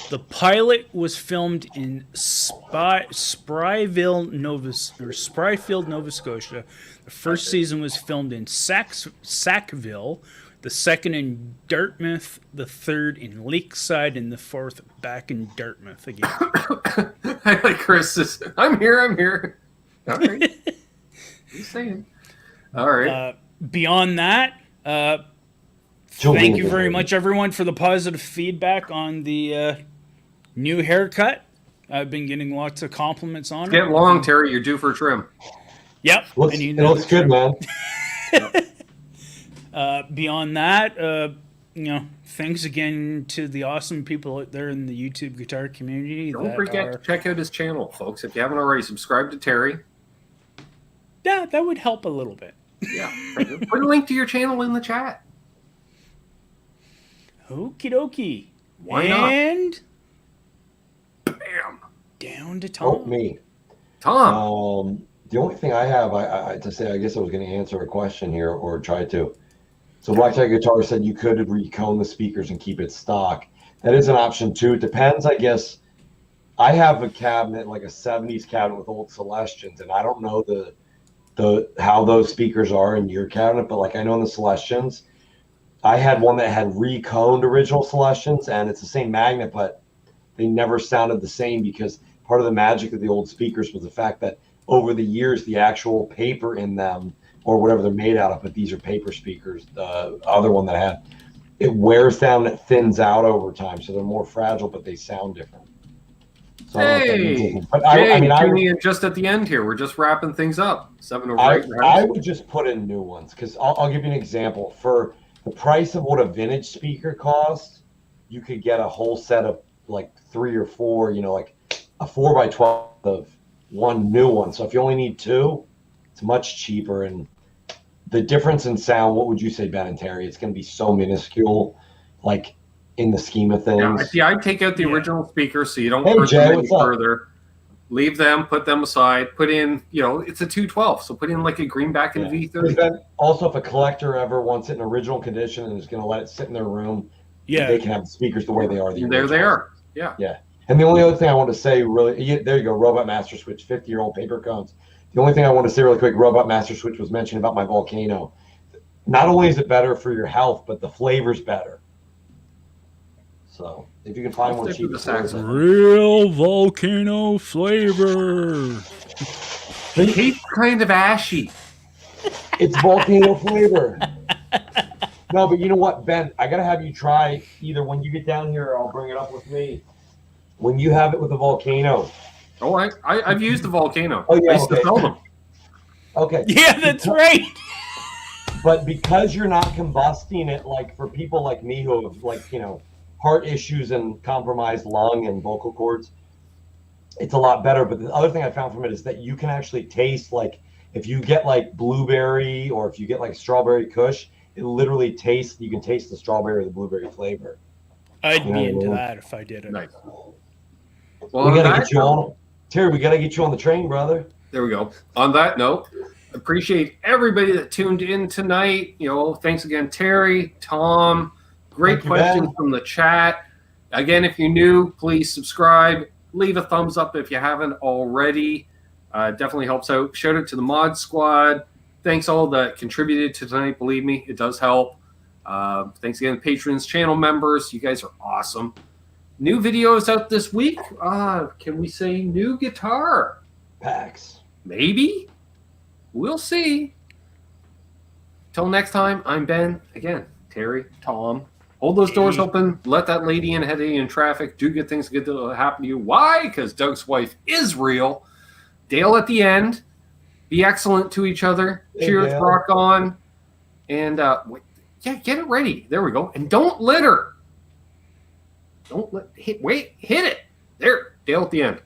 The pilot was filmed in Spryfield, Nova Scotia. The first season was filmed in Sackville. The second in Dartmouth. The third in Lakeside, and the fourth back in Dartmouth again. I like Chris. I'm here. All right. Just saying. All right. Beyond that, thank you very much, everyone, for the positive feedback on the new haircut. I've been getting lots of compliments on it. Get long, Terry. You're due for a trim. Yep. It looks good, man. Beyond that, thanks again to the awesome people out there in the YouTube guitar community. Don't forget to check out his channel, folks. If you haven't already, subscribe to Terry. Yeah, that would help a little bit. Yeah. Put a link to your channel in the chat. Okie dokie. Why not? And bam. Down to Tom. Oh, me. Tom. The only thing I have to say, I guess I was going to answer a question here, or try to. So Blackjack Guitar said you could recone the speakers and keep it stock. That is an option too. It depends, I guess. I have a cabinet, like a 70s cabinet with old Celestians, and I don't know the how those speakers are in your cabinet, but like I know in the Celestians, I had one that had reconed original Celestians, and it's the same magnet, but they never sounded the same because part of the magic of the old speakers was the fact that over the years, the actual paper in them, or whatever they're made out of, but these are paper speakers, the other one that I had, it wears down, it thins out over time, so they're more fragile, but they sound different. So Hey, but Jay, I mean, tuning in just at the end here. We're just wrapping things up. 7:08. I would just put in new ones, because I'll give you an example. For the price of what a vintage speaker costs, you could get a whole set of like 3 or 4, like a 4x12 of one new one. So if you only need 2, it's much cheaper. And the difference in sound, what would you say, Ben and Terry? It's going to be so minuscule, like in the scheme of things. Yeah, I'd take out the original speakers so you don't hurt them any further. Leave them, put them aside, put in, it's a 212, so put in like a greenback and a V30. Then also, if a collector ever wants it in original condition and is going to let it sit in their room, they can have the speakers the way they are. There they are. Yeah. Yeah. And the only other thing I want to say, really, there you go, Robot Master Switch, 50-year-old paper cones. The only thing I want to say really quick, Robot Master Switch was mentioned about my Volcano. Not only is it better for your health, but the flavor's better. So If you can find I'll one stick cheap. with the saxophone. Real volcano flavor. It tastes kind of ashy. It's volcano flavor. No, but you know what, Ben? I gotta have you try either when you get down here, or I'll bring it up with me. When you have it with the volcano. Oh, I've used the volcano. Oh, yeah, I used to okay. sell them. Okay. Yeah, that's right. But because you're not combusting it, like for people like me who have like, heart issues and compromised lung and vocal cords, it's a lot better. But the other thing I found from it is that you can actually taste, like, if you get like blueberry or if you get like strawberry kush, it literally tastes, you can taste the strawberry or the blueberry flavor. I'd be into that if I did it. Nice. Well, We gotta get you on, Terry, we gotta get you on the train, brother. There we go. On that note, appreciate everybody that tuned in tonight. Thanks again, Terry, Tom. Great questions from the chat. Again, if you're new, please subscribe. Leave a thumbs up if you haven't already. Definitely helps out. Shout out to the Mod Squad. Thanks all that contributed to tonight. Believe me, it does help. Thanks again, patrons, channel members. You guys are awesome. New videos out this week. Can we say new guitar? Packs. Maybe. We'll see. Till next time, I'm Ben. Again, Terry, Tom. Hold those doors open. Let that lady in ahead of you in traffic. Do good things good to happen to you. Why? Because Doug's wife is real. Dale at the end. Be excellent to each other. Hey, Cheers, Dale. rock on. And get it ready. There we go. And don't litter. Hit it. There. Dale at the end.